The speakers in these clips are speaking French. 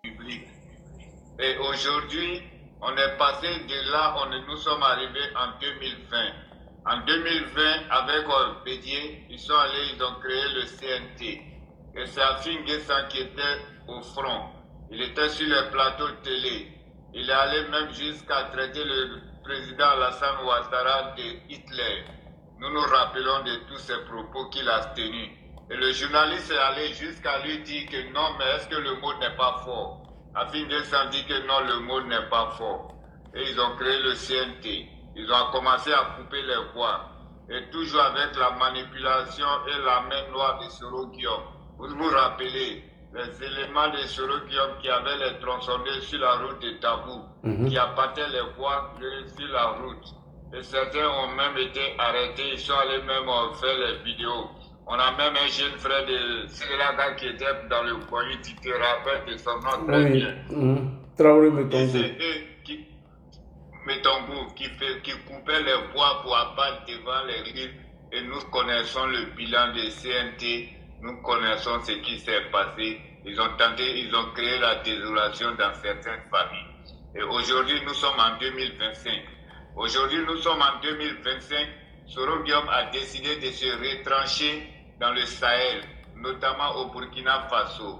public. Et aujourd'hui, on est passé de là, nous sommes arrivés en 2020. En 2020, avec Bédier, ils ont créé le CNT. Et c'est Afin Guessan qui était au front. Il était sur les plateaux de télé. Il est allé même jusqu'à traiter le président Alassane Ouattara de Hitler. Nous nous rappelons de tous ces propos qu'il a tenus. Et le journaliste est allé jusqu'à lui dire que non, mais est-ce que le mot n'est pas fort? Afin Guessan dit que non, le mot n'est pas fort. Et ils ont créé le CNT. Ils ont commencé à couper les voix. Et toujours avec la manipulation et la main noire de Soro Guillaume. Vous vous rappelez les éléments de Soro Guillaume qui avaient les tronçonnés sur la route de Tabou, qui abattaient les voix sur la route. Et certains ont même été arrêtés, ils sont allés même faire les vidéos. On a même un jeune frère de Sri-Lanka qui était dans le coin, tu te rappelles de son nom très bien. Traoré Metongo. C'est eux qui coupait les voies pour abattre devant les rives. Et nous connaissons le bilan des CNT, nous connaissons ce qui s'est passé. Ils ont créé la désolation dans certaines familles. Et aujourd'hui, nous sommes en 2025. Aujourd'hui, nous sommes en 2025. Soro Guillaume a décidé de se retrancher dans le Sahel, notamment au Burkina Faso.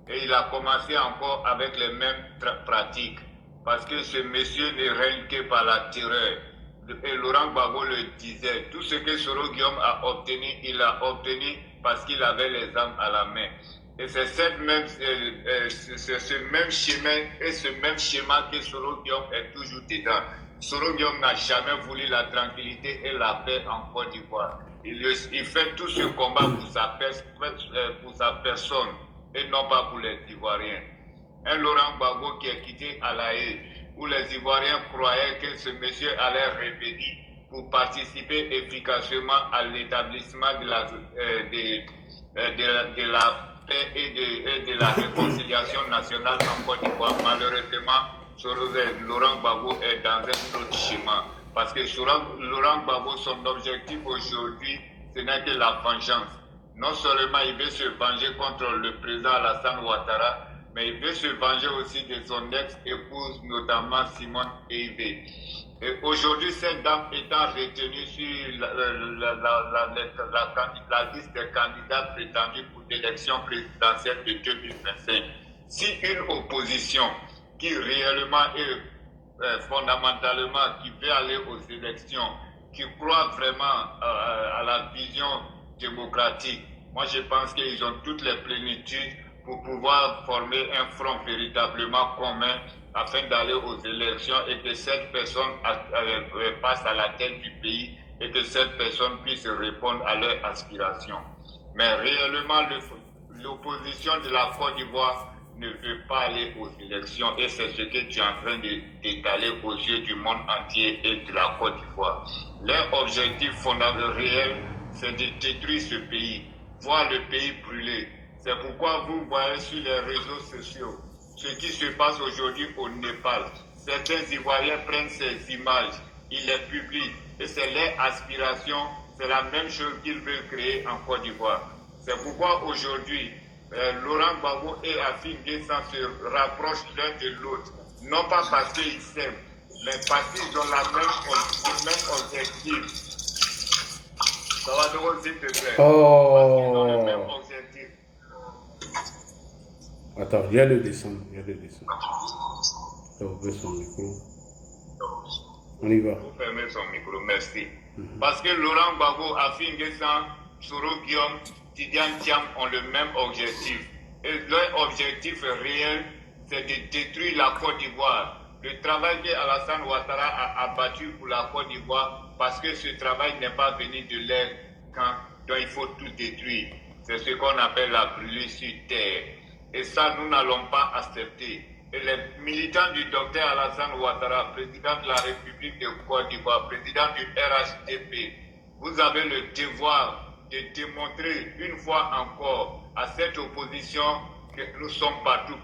Et il a commencé encore avec les mêmes pratiques. Parce que ce monsieur ne règne que par la terreur. Et Laurent Gbagbo le disait, tout ce que Soro Guillaume a obtenu, il l'a obtenu parce qu'il avait les armes à la main. Et c'est ce même chemin et ce même schéma que Soro Guillaume est toujours dedans. Soro Guillaume n'a jamais voulu la tranquillité et la paix en Côte d'Ivoire. Il fait tout ce combat pour sa personne et non pas pour les Ivoiriens. Un Laurent Gbagbo qui est quitté à La Haye, où les Ivoiriens croyaient que ce monsieur allait revenir pour participer efficacement à l'établissement de la paix et de la réconciliation nationale en Côte d'Ivoire. Malheureusement, Laurent Gbagbo est dans un autre chemin. Parce que Laurent Gbagbo, son objectif aujourd'hui, ce n'est que la vengeance. Non seulement il veut se venger contre le président Alassane Ouattara, mais il veut se venger aussi de son ex-épouse, notamment Simone Eivé. Et aujourd'hui, cette dame étant retenue sur la liste des candidats prétendus pour l'élection présidentielle de 2025, si une opposition qui réellement et fondamentalement qui veut aller aux élections, qui croit vraiment à la vision démocratique, moi je pense qu'ils ont toutes les plénitudes pour pouvoir former un front véritablement commun afin d'aller aux élections et que cette personne passe à la tête du pays et que cette personne puisse répondre à leurs aspirations. Mais réellement, l'opposition de la Côte d'Ivoire ne veut pas aller aux élections et c'est ce que tu es en train d'étaler aux yeux du monde entier et de la Côte d'Ivoire. Leur objectif fondamental réel, c'est de détruire ce pays, voir le pays brûler. C'est pourquoi vous voyez sur les réseaux sociaux ce qui se passe aujourd'hui au Népal. Certains Ivoiriens prennent ces images, ils les publient et c'est leur aspiration, c'est la même chose qu'ils veulent créer en Côte d'Ivoire. C'est pourquoi aujourd'hui, Laurent Gbagbo et Afin Guessan se rapprochent l'un de l'autre, non pas parce qu'ils s'aiment, mais parce qu'ils ont le même objectif. Ça va donc s'il te plaît. Parce qu'ils ont le même objectif. Attends, il y a le descendre, il y a le descendre. Ça ouvre son micro. On y va. Vous fermez son micro, merci. Parce que Laurent Gbagbo, Afin Guessan, Soro Guillaume, Tidiane Thiam ont le même objectif. Et leur objectif réel, c'est de détruire la Côte d'Ivoire. Le travail que Alassane Ouattara a abattu pour la Côte d'Ivoire, parce que ce travail n'est pas venu de l'air donc il faut tout détruire. C'est ce qu'on appelle la brûlure sur terre. Et ça, nous n'allons pas accepter. Et les militants du docteur Alassane Ouattara, président de la République de Côte d'Ivoire, président du RHDP, vous avez le devoir de démontrer une fois encore à cette opposition que nous sommes partout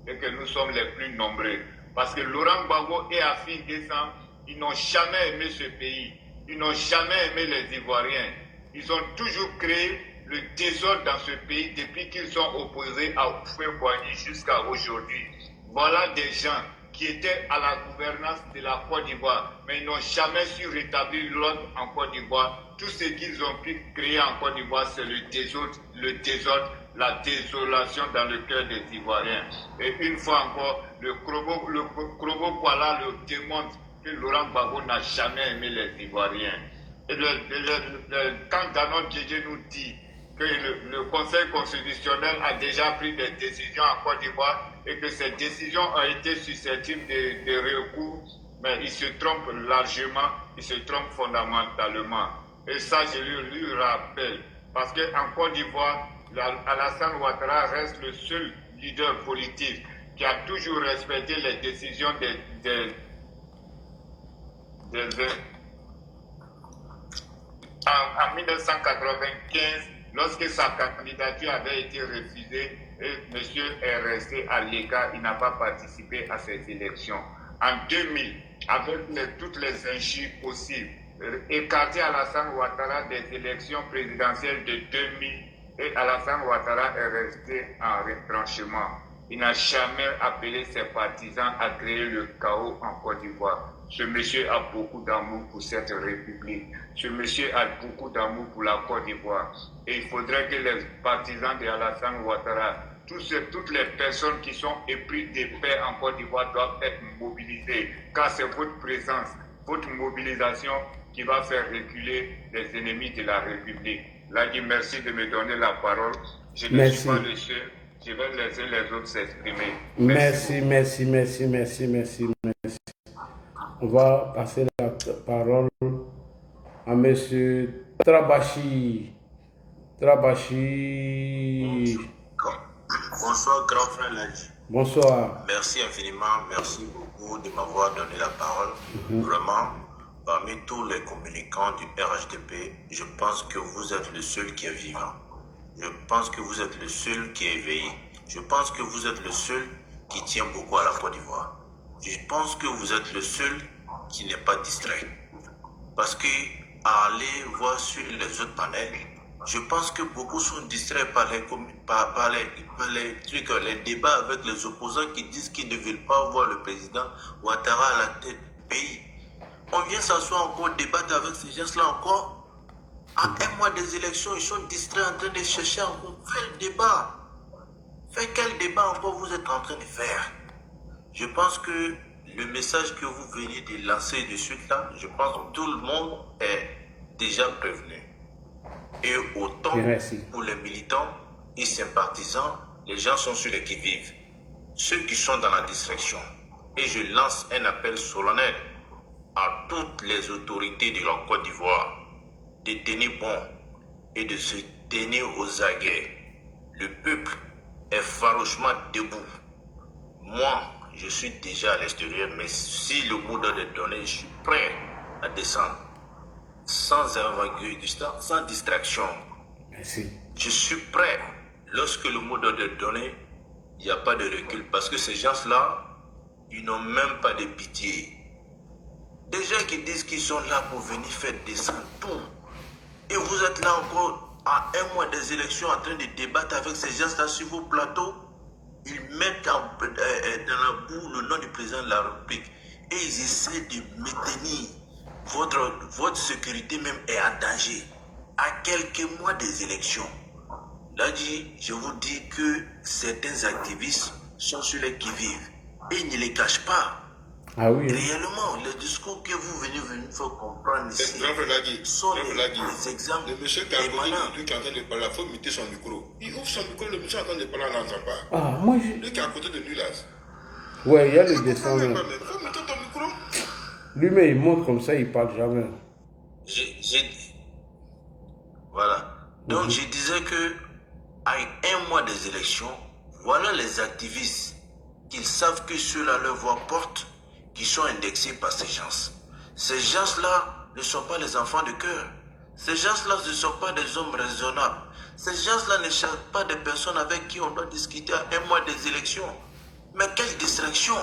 et que nous sommes les plus nombreux. Parce que Laurent Gbagbo et Afin Guessan, ils n'ont jamais aimé ce pays. Ils n'ont jamais aimé les Ivoiriens. Ils ont toujours créé le désordre dans ce pays depuis qu'ils sont opposés à Houphouët-Boigny jusqu'à aujourd'hui. Voilà des gens qui étaient à la gouvernance de la Côte d'Ivoire, mais ils n'ont jamais su rétablir l'ordre en Côte d'Ivoire. Tout ce qu'ils ont pu créer en Côte d'Ivoire, c'est le désordre, la désolation dans le cœur des Ivoiriens. Et une fois encore, le Krobo Kuala le démontre que Laurent Gbagbo n'a jamais aimé les Ivoiriens. Et quand Danon Djedje nous dit que le Conseil constitutionnel a déjà pris des décisions en Côte d'Ivoire et que ces décisions ont été susceptibles de recours, mais il se trompe largement, il se trompe fondamentalement. Et ça, je lui rappelle, parce qu'en Côte d'Ivoire, Alassane Ouattara reste le seul leader politique qui a toujours respecté les décisions en 1995, lorsque sa candidature avait été refusée, monsieur est resté à l'écart, il n'a pas participé à ces élections. En 2000, avec toutes les injures possibles, écarté Alassane Ouattara des élections présidentielles de 2000, et Alassane Ouattara est resté en retranchement. Il n'a jamais appelé ses partisans à créer le chaos en Côte d'Ivoire. Ce monsieur a beaucoup d'amour pour cette république. Ce monsieur a beaucoup d'amour pour la Côte d'Ivoire. Et il faudrait que les partisans de Alassane Ouattara, toutes les personnes qui sont épris de paix en Côte d'Ivoire doivent être mobilisées. Car c'est votre présence, votre mobilisation qui va faire reculer les ennemis de la République. Là, dit merci de me donner la parole. Je ne suis pas le seul. Je vais laisser les autres s'exprimer. Merci. On va passer la parole à monsieur Trabachi. Bonsoir, grand frère Ladji. Bonsoir. Merci infiniment, merci beaucoup de m'avoir donné la parole. Vraiment, parmi tous les communicants du RHDP, je pense que vous êtes le seul qui est vivant. Je pense que vous êtes le seul qui est éveillé. Je pense que vous êtes le seul qui tient beaucoup à la Côte d'Ivoire. Je pense que vous êtes le seul qui n'est pas distrait. Parce que à aller voir sur les autres panels, je pense que beaucoup sont distraits par les trucs, les débats avec les opposants qui disent qu'ils ne veulent pas voir le président Ouattara à la tête du pays. On vient s'asseoir encore, débattre avec ces gens-là encore. À un mois des élections, ils sont distraits en train de chercher encore. Faites le débat. Faites quel débat encore vous êtes en train de faire? Je pense que le message que vous venez de lancer de suite là, je pense que tout le monde est déjà prévenu. Et autant pour les militants et sympathisants, les gens sont sur les qui-vive. Ceux qui sont dans la distraction. Et je lance un appel solennel à toutes les autorités de la Côte d'Ivoire de tenir bon et de se tenir aux aguets. Le peuple est farouchement debout. Moi, je suis déjà à l'extérieur, mais si le mot est donné, je suis prêt à descendre. Sans envergure, sans distraction. Merci. Je suis prêt. Lorsque le mot est donné, il n'y a pas de recul. Parce que ces gens-là, ils n'ont même pas de pitié. Des gens qui disent qu'ils sont là pour venir faire descendre tout. Et vous êtes là encore à un mois des élections en train de débattre avec ces gens-là sur vos plateaux. Ils mettent dans la boue le nom du président de la République. Et ils essaient de maintenir. Votre sécurité même est en danger. À quelques mois des élections. Là, je vous dis que certains activistes sont sur les qui-vive. Et ils ne les cachent pas. Ah oui. Réellement, les discours que vous venez faire comprendre ici sont les exemples. Le monsieur qui a lui qui est en train de parler, il faut muter son micro. Il ouvre son micro, le monsieur est en train de parler, on n'entend pas. Ah, moi je... Lui qui est à côté de lui là. Ouais, il y a le dessin. Il faut muter ton micro. Lui, mais il montre comme ça, il parle jamais. Voilà. Donc, je disais que à un mois des élections, voilà les activistes qui savent que ceux-là leur voix porte, qui sont indexés par ces gens. Ces gens-là ne sont pas les enfants de cœur. Ces gens-là ne sont pas des hommes raisonnables. Ces gens-là ne sont pas des personnes avec qui on doit discuter à un mois des élections. Mais quelle distraction!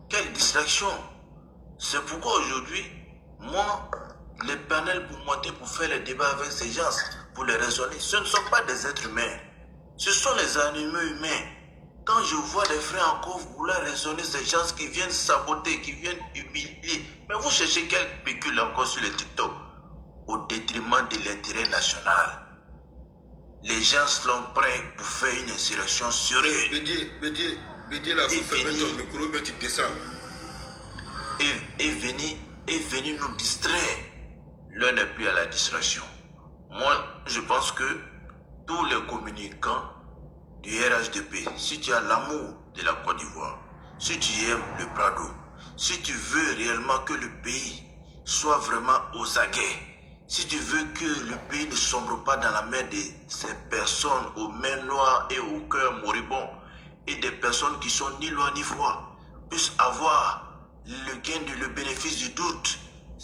Quelle distraction! C'est pourquoi aujourd'hui, moi, les panels pour monter, pour faire les débats avec ces gens, pour les raisonner. Ce ne sont pas des êtres humains. Ce sont les animaux humains. Quand je vois des frères encore vouloir raisonner ces gens qui viennent saboter, qui viennent humilier, mais vous cherchez quel pécule encore sur les TikTok au détriment de l'intérêt national. Les gens sont prêts pour faire une insurrection sur eux. Bédier là, vous faites ton micro, mais tu descends. Et venir nous distraire. L'un n'est plus à la distraction. Moi, je pense que tous les communicants du RHDP, si tu as l'amour de la Côte d'Ivoire, si tu aimes le Prado, si tu veux réellement que le pays soit vraiment aux aguets, si tu veux que le pays ne sombre pas dans la main de ces personnes aux mains noires et au cœur moribond, et des personnes qui sont ni loin ni froid, puissent avoir le gain, le bénéfice du doute,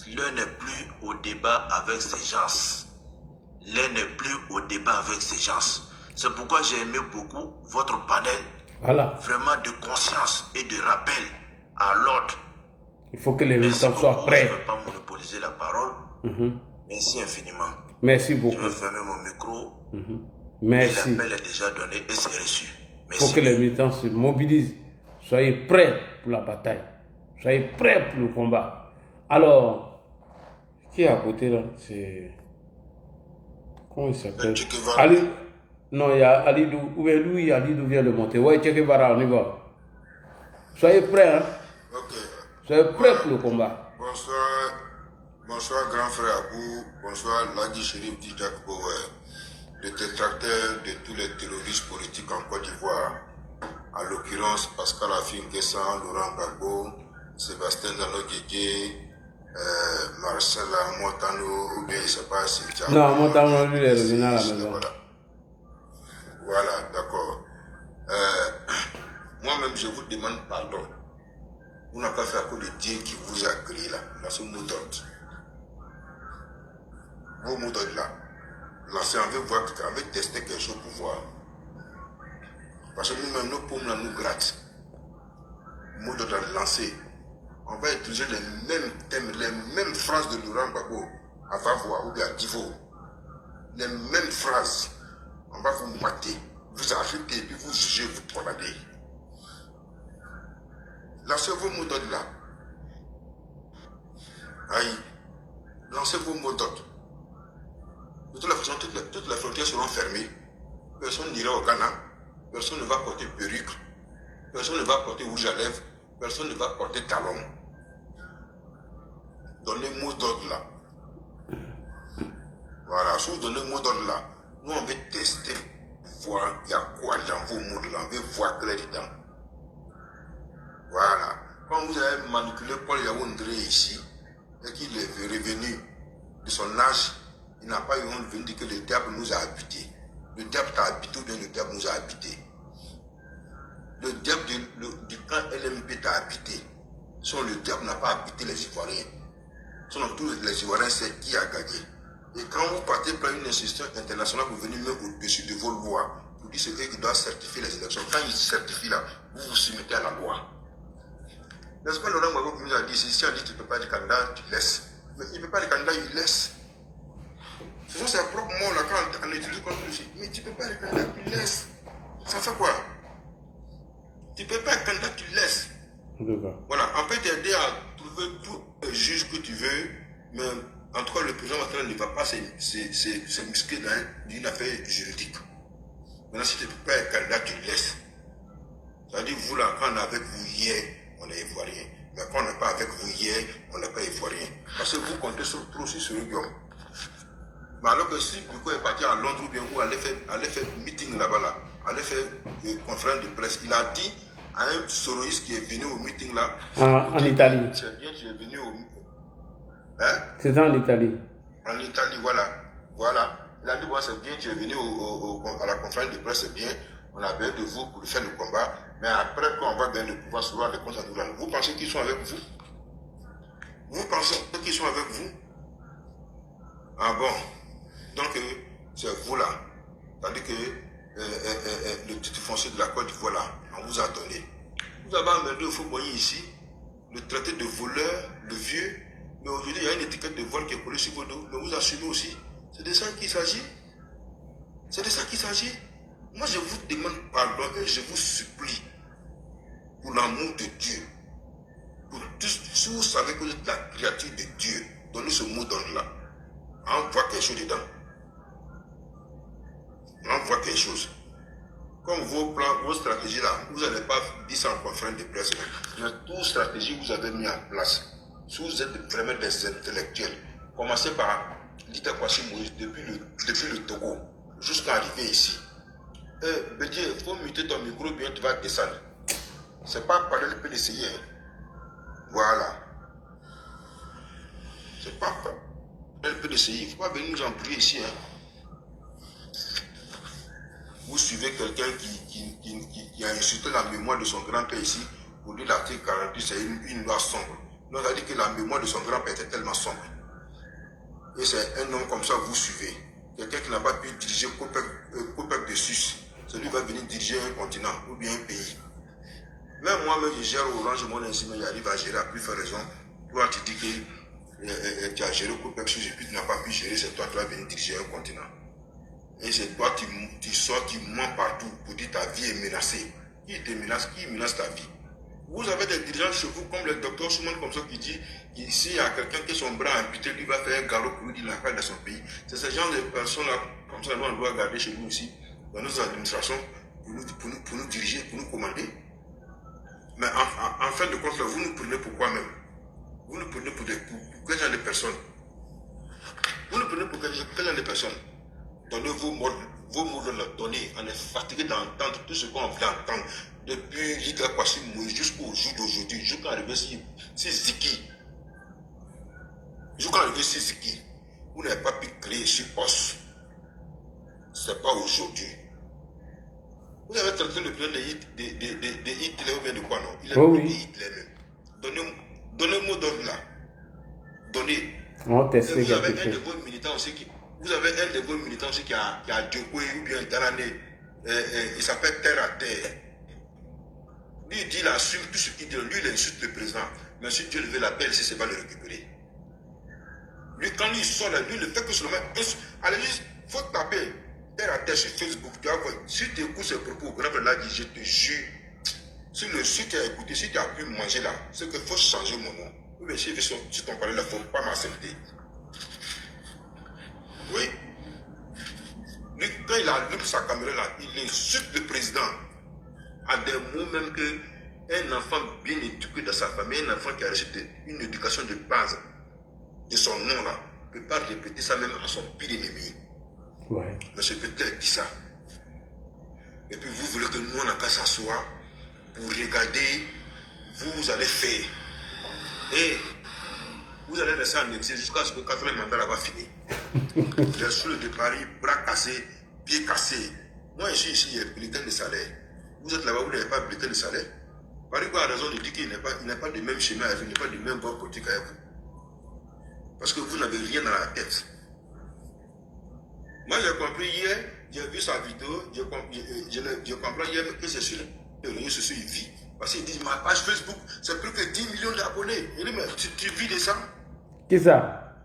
l'un n'est plus au débat avec ces gens. L'un n'est plus au débat avec ces gens. C'est pourquoi j'ai aimé beaucoup votre panel. Voilà. Vraiment de conscience et de rappel à l'ordre. Il faut que les militants soient prêts. Je ne vais pas monopoliser la parole. Merci infiniment. Merci beaucoup. Je vais fermer mon micro. Merci. L'appel est déjà donné et c'est reçu. Il faut que les militants se mobilisent. Soyez prêts pour la bataille. Soyez prêts pour le combat. Alors, qui est à côté là? C'est... Comment il s'appelle? Ali. Non, il y a Alidou. Où est lui? Alidou vient de monter. Ouais, Che Guevara, on y va. Soyez prêts, hein? Ok. Soyez prêts pour le combat. Bonsoir. Bonsoir, grand frère Abou. Bonsoir, Ladi Chérif Dijak Bower, le détracteur de tous les terroristes politiques en Côte d'Ivoire. En l'occurrence, Pascal Afin Guessan, Laurent Gbagbo, Sébastien Dano Guégué, Marcela Montano, ou bien il ne sait pas si tu as... Non, Montano, lui, il est revenu à la maison. Voilà, d'accord. Moi-même, je vous demande pardon. Vous n'avez pas fait à cause de Dieu qui vous a créé là, dans ce mot d'ordre. Vos mots d'ordre là, lancez, on veut voir, on veut tester quelque chose pour voir. Parce que nous-mêmes, nos paumes là nous grattent. Mot d'ordre lancé. On va utiliser les mêmes thèmes, les mêmes phrases de Laurent Gbagbo à Vavois ou bien à Divo. Les mêmes phrases. On va vous mater, vous arrêter, puis vous juger, vous tornader. Lancez vos mots d'ordre là. Aïe. Lancez vos mots d'ordre. De toute façon, toutes les frontières seront fermées. Personne n'ira au Ghana. Personne ne va porter perruque. Personne ne va porter rouge à lèvres. Personne ne va porter talon. Donnez mot d'ordre là. Voilà, si vous donnez mot d'ordre là, nous on veut tester, voir il y a quoi dans vos mots là, on veut voir clair dedans. Voilà. Quand vous avez manipulé Paul Yaoundé ici, et qu'il est revenu de son âge, il n'a pas eu honte de venir dire que le diable nous a habités. Le diable t'a habité ou bien le diable nous a habités. Le diable du camp LMP t'a habité. Sinon le diable n'a pas habité les Ivoiriens. Sinon tous les Ivoiriens c'est qui a gagné. Et quand vous partez par une institution internationale, vous venez même au-dessus de vos lois, vous dites c'est eux qui doivent certifier les élections. Quand ils certifient là, vous vous soumettez à la loi. N'est-ce pas Laurent Gbagbo nous a dit, si on dit que tu ne peux pas être candidat, tu laisses. Mais il ne peut pas être candidat, il laisse. Ce sont ses propres mots là, quand on étudie comme ceci. Mais tu ne peux pas être candidat, tu laisses. Ça fait quoi? Tu ne peux pas être candidat, tu laisses. Voilà, on peut t'aider à trouver tout le juge que tu veux, mais en tout cas, le président ne va pas se muscler dans une affaire juridique. Maintenant, si tu ne peux pas être candidat, tu laisses. C'est-à-dire, vous là, quand on est avec vous hier, on est ivoirien. Mais quand on n'est pas avec vous hier, on n'est pas ivoirien. Parce que vous comptez trop sur le Guillaume. Mais alors que si Biko est parti à Londres ou bien où allait faire meeting là-bas, là, allait faire une conférence de presse, il a dit à un soroïste qui est venu au meeting là. En Italie. C'est bien, tu es venu au. Hein? C'est en Italie. En Italie, voilà. Voilà. Il a dit, bon, c'est bien, tu es venu à la conférence de presse, c'est bien. On a besoin de vous pour faire le combat. Mais après, quand on va gagner le pouvoir, souvent les comptes à nous. Vous pensez qu'ils sont avec vous? Vous pensez qu'ils sont avec vous? Ah bon? Donc, c'est vous là. C'est-à-dire que le titre foncier de la Côte d'Ivoire là, on vous a donné. Vous avez amené au Fouboyi ici, le traité de voleur, le vieux. Mais aujourd'hui, il y a une étiquette de vol qui est collée sur vos dos. Mais vous assumez aussi. C'est de ça qu'il s'agit. C'est de ça qu'il s'agit. Moi, je vous demande pardon et je vous supplie, pour l'amour de Dieu, pour tous, si vous savez que vous êtes la créature de Dieu, donnez ce mot d'ordre-là. Envoie quelque chose dedans. Envoie quelque chose. Comme vos plans, vos stratégies là, vous n'allez pas dire ça en conférence de presse. Mais toute stratégie que vous avez mis en place, si vous êtes vraiment des intellectuels, commencez par Lita Kwasi Moïse depuis le Togo jusqu'à arriver ici. Bédier, il faut muter ton micro, bien tu vas descendre. C'est pas parler le PDCI. Voilà. C'est pas le PDCI. Il ne faut pas venir nous embrouiller ici. Vous suivez quelqu'un qui a insulté la mémoire de son grand-père ici. Pour lui, l'article 48, c'est une loi sombre. Donc, ça dit que la mémoire de son grand-père était tellement sombre. Et c'est un homme comme ça, vous suivez. Quelqu'un qui n'a pas pu diriger Copec de Suisse. Celui va venir diriger un continent ou bien un pays. Même moi-même, je gère Orange, mon ainsi, mais j'arrive à gérer à plus faire raison. Toi, tu dis que tu as géré Copec Suisse et puis tu n'as pas pu gérer, c'est toi qui vas venir diriger un continent. Et c'est toi qui sors, qui mens partout pour dire ta vie est menacée. Qui te menace? Qui menace ta vie? Vous avez des dirigeants chez vous comme le docteur Souman comme ça qui dit qu'ici il y a quelqu'un qui a son bras amputé, lui va faire un galop pour lui dire la paix de son pays. C'est ce genre de personnes-là, comme ça, nous on doit garder chez nous aussi, dans nos administrations, pour nous diriger, pour nous commander. Mais en fin de compte, là, vous nous prenez pour quoi même? Vous nous prenez pour quel genre de personnes? Vous nous prenez pour quel genre de personnes? Donnez vos mots de la donnée. On est fatigué d'entendre tout ce qu'on veut entendre depuis Lita Kwasi Moïse jusqu'au jour d'aujourd'hui, jusqu'à arriver c'est Ziki. Jusqu'à arriver c'est Ziki. Vous n'avez pas pu créer ce poste. Ce n'est pas aujourd'hui. Vous avez traité le plan de Hitler ou bien de quoi non? Il a oui. De Hitler même. Donnez-moi d'ordre là. Donnez. On va tester Vous avez quelque un de chose. vos militants aussi qui a Djokwe ou bien Tarané. Il s'appelle Terre à Terre. Lui, il dit, il assume tout ce qu'il dit. Lui, il insulte le président. Mais si Dieu veut l'appel, si c'est pas le récupérer. Lui, quand il sort là, lui, il ne fait que seulement. Allez, il faut taper Terre à Terre sur Facebook. Tu vas voir. Si tu écoutes ses propos, au grand là, dit, je te jure. Si tu as écouté, si tu as pu manger là, c'est qu'il faut changer mon nom. Ou bien si ton parler là, il ne faut pas m'accepter. Oui. Lui, quand il allume sa caméra là, il insulte le président. À des mots même qu'un enfant bien éduqué dans sa famille, un enfant qui a reçu une éducation de base de son nom là, ne peut pas répéter ça même à son pire ennemi. Ouais. Mais ce peut-être dit ça. Et puis vous voulez que nous on n'a qu'à s'asseoir pour regarder, vous allez faire. Et vous allez rester en exil jusqu'à ce que 80 mandats là va finir. Les soules de Paris, bras cassés, pieds cassés. Moi je suis ici, il y a bulletin de salaire. Vous êtes là-bas, vous n'avez pas bulletin de salaire. Paris a raison de dire qu'il n'a pas de même chemin avec vous, il n'a pas de même voie politique avec vous. Parce que vous n'avez rien dans la tête. Moi j'ai compris hier, j'ai vu sa vidéo, je comprends hier que c'est sur les réseaux sociaux, il vit. Parce qu'il dit, ma page Facebook, c'est plus que 10 millions d'abonnés. Il dit, mais tu vis de ça? Qui ça?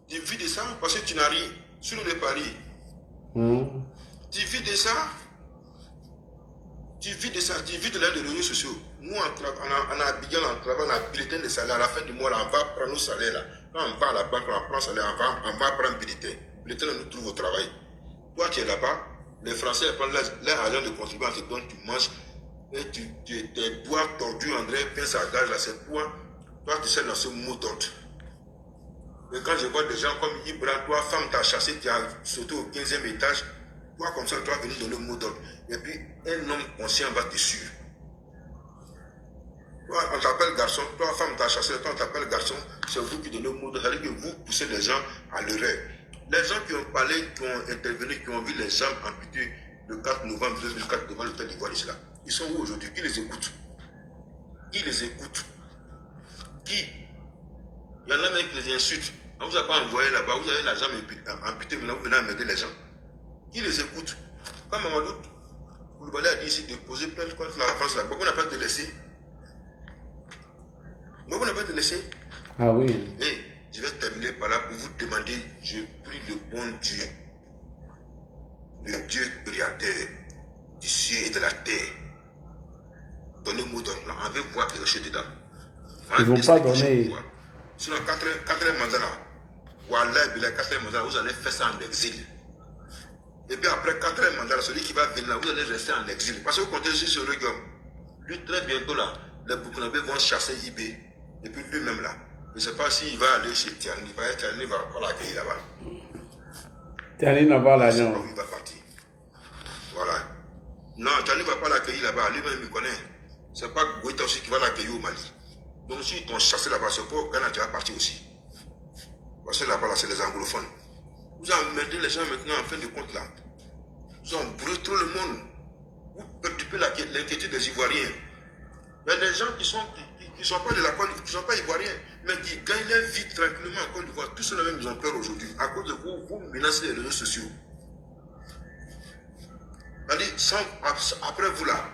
Tu vis de ça parce que tu n'as rien. Sur le Paris. Tu vis de ça? Tu vis de ça, tu vis de l'aide des réseaux sociaux. Nous, en Abidjan, on travaille, on a un bulletin de salaire. À la fin du mois, là, on va prendre nos salaires. Là. Quand on va à la banque, on prend salaire, on va prendre un bulletin. Le bulletin, on nous trouve au travail. Toi, tu es là-bas, les Français prennent leur argent de contribution, te donnent, tu manges. Et tes bois tordus, André, pince à gage, là, c'est quoi? Toi, tu sais dans ce mot d'ordre. Et quand je vois des gens comme Ibra, toi, femme, t'as chassé, tu as sauté au 15e étage. Toi, comme ça, tu vas venir donner le mot d'ordre. Et puis, un homme conscient va te suivre. Toi, on t'appelle garçon. Toi, femme, t'as chassé. Toi, on t'appelle garçon. C'est vous qui donnez le mot d'ordre. C'est-à-dire que vous poussez les gens à l'erreur. Les gens qui ont parlé, qui ont intervenu, qui ont vu les jambes amputées le 4 novembre 2004 devant l'hôtel d'Ivoire ici là, ils sont où aujourd'hui? Qui les écoute? Qui les écoute? Qui? Il y en a même qui les insultent. On ne vous a pas envoyé là-bas. Vous avez la jambe amputée. Maintenant, vous venez à m'aider les gens. Qui les écoute? Comme Mamadou Koulibaly a dit ici, déposer plainte contre la France là. Pourquoi on n'a pas te laissé? Pourquoi on n'a pas te laissé? Ah oui. Et je vais terminer par là pour vous demander, je prie le bon Dieu. le Dieu créateur du ciel et de la terre, donnez-moi d'ordre, on veut voir quelque chose dedans. Ils ne vont pas donner. Sur le quatrième mandat, voilà, le quatrième mandat, vous allez faire ça en exil. Et puis après le quatrième mandat, celui qui va venir là, vous allez rester en exil. Parce que vous comptez sur le gars. Lui, très bientôt là, les Burkinabés vont chasser IB. Et puis lui-même là, je ne sais pas s'il va aller chez Tiani. Tiani va pas l'accueillir là-bas. Tiani n'a pas l'argent. Il va partir. Voilà. Non, Tiani ne va pas l'accueillir là-bas. Lui-même, il connaît. Ce n'est pas Goïta aussi qui va l'accueillir au Mali. Donc s'ils t'ont chassé là-bas, c'est pour Ghana, tu vas partir aussi. Parce que là-bas, là, c'est les anglophones. Vous emmerdez les gens maintenant en fin de compte là. Vous en brûlez tout le monde. Vous perturbez l'inquiétude des Ivoiriens. Il y a des gens qui ne sont pas de la Côte d'Ivoire, qui ne sont pas Ivoiriens, mais qui gagnent leur vie tranquillement en Côte d'Ivoire. Tous ceux-là même, ils ont peur aujourd'hui. À cause de vous, vous menacez les réseaux sociaux. Après vous là,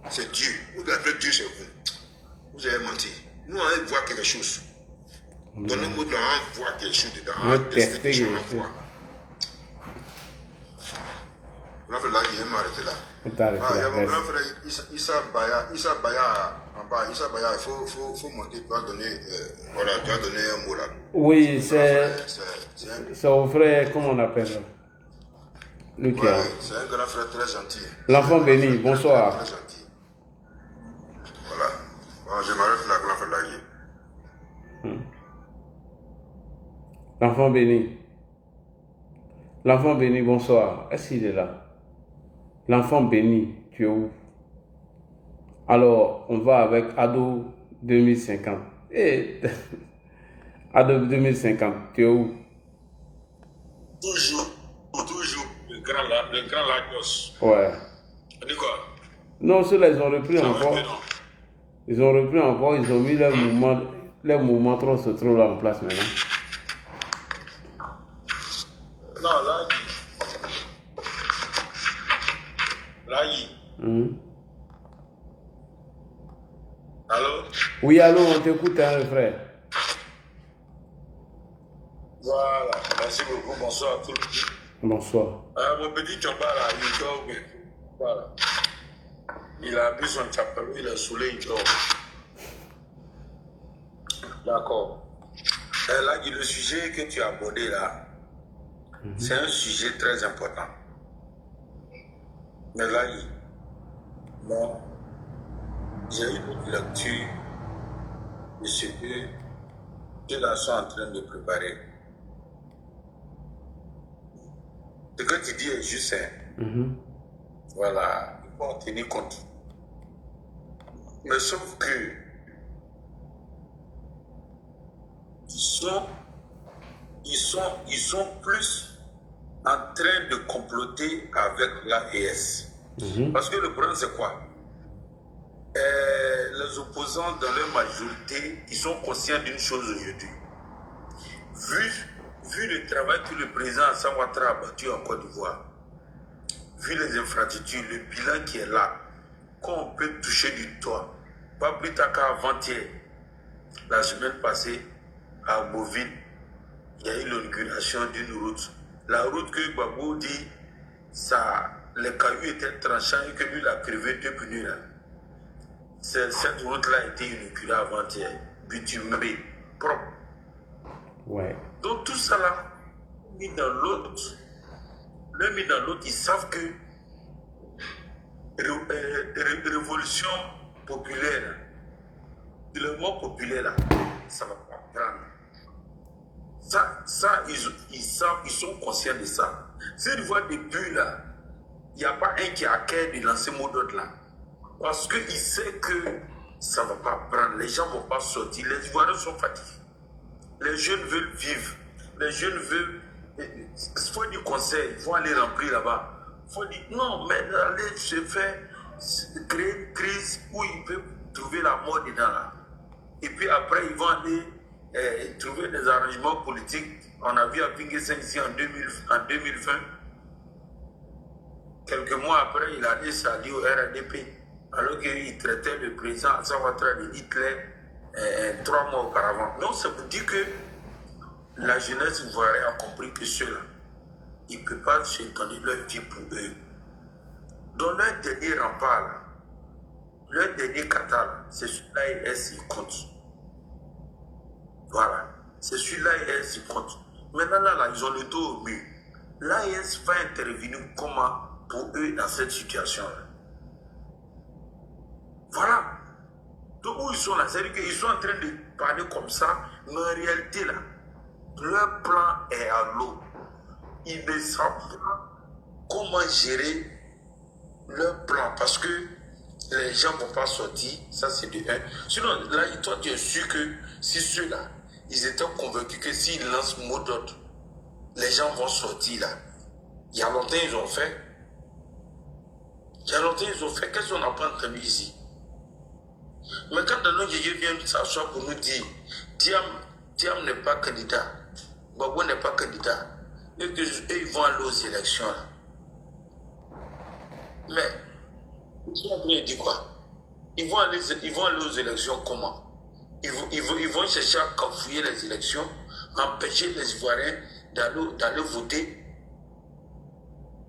c'est Dieu. Ou après Dieu, c'est vous. Vous avez menti. Nous, on va voir quelque chose. Donnez-moi de voir quelque chose dedans. On va tester quelque chose. Là, il est arrêté là. Il y a mon grand frère Issa Baya en bas. Issa Baya, il faut monter, tu vas donner, voilà, tu vas donner un mot là. Oui, c'est au frère, comment on appelle ça? Ouais, c'est un grand frère très gentil. L'enfant béni, bonsoir. Très gentil. Voilà. Bon, je m'arrête là, grand frère Lagui. L'enfant béni. L'enfant béni, bonsoir. Est-ce qu'il est là? L'enfant béni, tu es où? Alors, on va avec Ado 2050. Ado 2050, tu es où? Toujours. Le grand Lagos. Ouais. On dit quoi? Non, ceux-là, ils ont repris encore. Ils ont repris encore, ils ont mis leur mouvement trop là en place maintenant. Non, Lagui. Allô? Oui, allô, on t'écoute, hein, le frère. Voilà, merci beaucoup, bonsoir à tous. Bonsoir. Mon petit Tchamba là, il dort bien. Voilà. Il a bu son chapelou, il est saoulé, il dort. D'accord. Là, le sujet que tu as abordé là, c'est un sujet très important. Mais là, bon, j'ai eu une lecture de ce que les gens sont en train de préparer. Ce que tu dis est juste, voilà, il faut en tenir compte. Mais sauf que ils sont plus en train de comploter avec l'AES. Parce que le problème, c'est quoi? Les opposants, dans leur majorité, ils sont conscients d'une chose aujourd'hui. Vu le travail que le président Alassane Ouattara a battu en Côte d'Ivoire, vu les infrastructures, le bilan qui est là, quand on peut toucher du toit, pas plus tard qu'avant-hier, la semaine passée, à Beauville, il y a eu l'inauguration d'une route. La route que Gbagbo dit, les cailloux étaient tranchants et que lui, il a crevé 2 pneus là. Cette route-là a été inaugurée avant-hier, bitumée, propre. Ouais. Donc tout ça là, mis dans l'autre, ils savent que révolution populaire, le mot populaire là, ça va pas prendre. Ça ils savent, ils sont conscients de ça. Cette voie depuis là, il n'y a pas un qui a cœur de lancer mot d'ordre là. Parce qu'il sait que ça ne va pas prendre, les gens ne vont pas sortir, les Ivoiriens sont fatigués. Les jeunes veulent vivre, les jeunes veulent, il faut du conseil, il faut aller remplir là-bas. Il faut dire non, mais aller se faire, créer une crise où ils peuvent trouver la mort dedans là. Et puis après, ils vont aller trouver des arrangements politiques. On a vu à Pinguessin ici en 2020. Quelques mois après, il a allé s'allier au RADP, alors qu'il traitait le président Alassane Ouattara de Hitler 3 mois auparavant. Donc, ça vous dit que la jeunesse ivoirienne a compris que ceux-là, ils ne peuvent pas se donner leur vie pour eux. Dans leur dernier rempart, là, leur dernier kata, c'est sur l'AES qui compte. Voilà. C'est sur l'AES qui compte. Maintenant, là, ils ont le dos au mur. L'AES va intervenir comment pour eux dans cette situation-là? Voilà. Donc, où ils sont là, c'est-à-dire qu'ils sont en train de parler comme ça, mais en réalité, là, leur plan est à l'eau. Ils ne savent pas comment gérer leur plan parce que les gens ne vont pas sortir. Ça, c'est de un. Sinon, là, toi, tu es sûr que si ceux-là, ils étaient convaincus que s'ils lancent mot d'ordre, les gens vont sortir là. Il y a longtemps, ils ont fait. Il y a longtemps, ils ont fait. Qu'est-ce qu'on n'a pas entendu ici? Mais quand Dano Yeye vient s'asseoir pour nous dire, Thiam n'est pas candidat, Babo n'est pas candidat, et qu'ils vont aller aux élections là. Mais, ils sont en train de dire quoi? Ils vont aller aux élections comment? Ils vont chercher à cafouiller les élections, empêcher les Ivoiriens d'aller voter.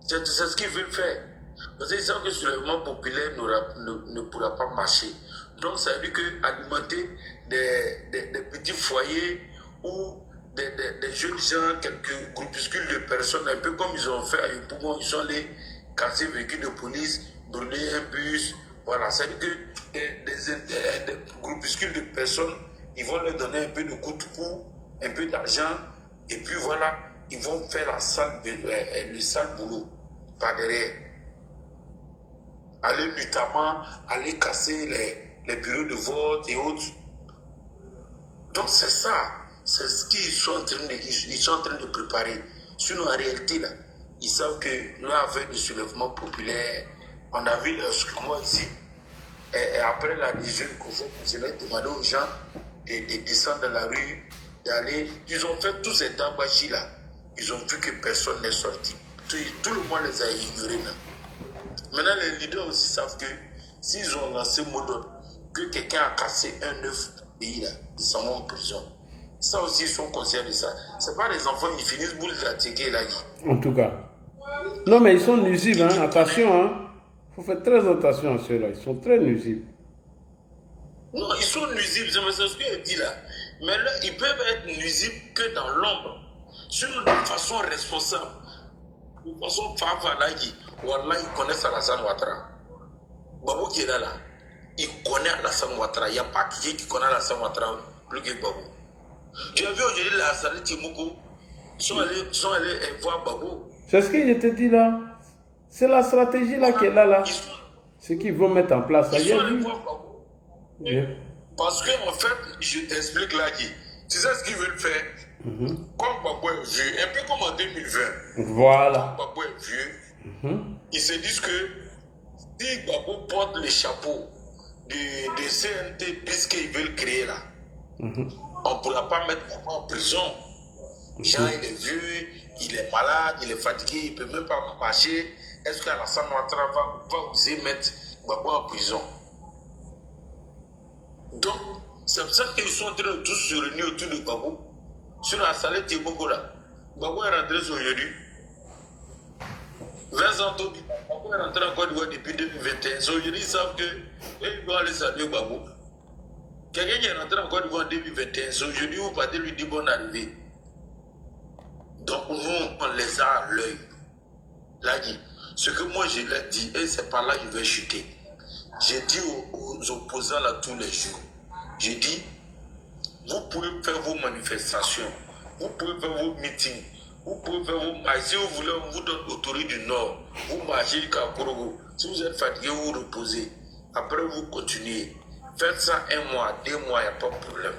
C'est ce qu'ils veulent faire. Parce qu'ils savent que le soulèvement populaire ne pourra pas marcher. Donc ça veut dire qu'alimenter des petits foyers ou des jeunes gens, quelques groupuscules de personnes, un peu comme ils ont fait à Yopougon, ils sont allés casser véhicules de police, brûler un bus. Voilà, ça veut dire que des groupuscules de personnes, ils vont leur donner un peu de coup de cou, un peu d'argent, et puis voilà, ils vont faire le sale boulot par derrière. Aller notamment, aller casser les bureaux de vote et autres. Donc c'est ça, c'est ce qu'ils sont en train de préparer. Sinon en réalité là, ils savent que là avec le soulèvement populaire, on a vu le scrutin ici. Et après la décision du conseil constitutionnel, demandé aux gens de descendre dans la rue, d'aller. Ils ont fait tous ces tabachis là. Ils ont vu que personne n'est sorti. Tout le monde les a ignorés là. Maintenant, les leaders aussi savent que s'ils ont lancé mot d'ordre, que quelqu'un a cassé un œuf pays là, ils s'en vont en prison. Ça aussi, ils sont conscients de ça. C'est pas les enfants, ils finissent boule d'attaquer là. En tout cas. Non, mais ils sont nuisibles, hein. Attention, hein. Il faut faire très attention à ceux-là. Ils sont très nuisibles. Non, ils sont nuisibles, c'est ce que je dis là. Mais là, ils peuvent être nuisibles que dans l'ombre. Sinon, de façon responsable. De façon favalagi. Wallah, ils connaissent Alassane Ouattara. Babou qui est là, il connaît Alassane Ouattara. Il n'y a pas qui connaît Alassane Ouattara plus que Babou. Tu as vu aujourd'hui la Salé Timoko, ils sont allés voir Babou. C'est ce que je te dis là. C'est la stratégie là qui est là. Ce qu'ils vont mettre en place. Ils sont allés voir Babou. Yeah. Parce que en fait, je t'explique là, tu sais ce qu'ils veulent faire? Comme Babou est vieux, un peu comme en 2020. Voilà. Comme Babou est vieux, ils se disent que si Babou porte le chapeau de CNT bis qu'ils veulent créer là, on ne pourra pas mettre Babou en prison. Jean, il est vieux, il est malade, il est fatigué, il ne peut même pas marcher. Est-ce qu'Alassane Ouattara va oser mettre Babou en prison? Donc, c'est pour ça qu'ils sont en train de tous se réunir autour de Babou. Sur la salle Tiboko là, Babou est rentré aujourd'hui. 20 ans, Babou est rentré en Côte d'Ivoire depuis 2021. Aujourd'hui, ils savent qu'ils doivent aller saluer Babou. Quelqu'un qui est rentré en Côte d'Ivoire en 2021, aujourd'hui, vous partez lui dire bonne arrivée. Donc, nous, on les a à l'œil. Là, ce que moi je l'ai dit, et c'est par là que je vais chuter. J'ai dit aux opposants là tous les jours, j'ai dit, vous pouvez faire vos manifestations, vous pouvez faire vos meetings, vous pouvez faire vos marches. Si vous voulez, on vous donne l'autorité du Nord, vous marchez jusqu'à Korogo. Si vous êtes fatigué, vous vous reposez. Après, vous continuez. Faites ça 1 mois, 2 mois, il n'y a pas de problème.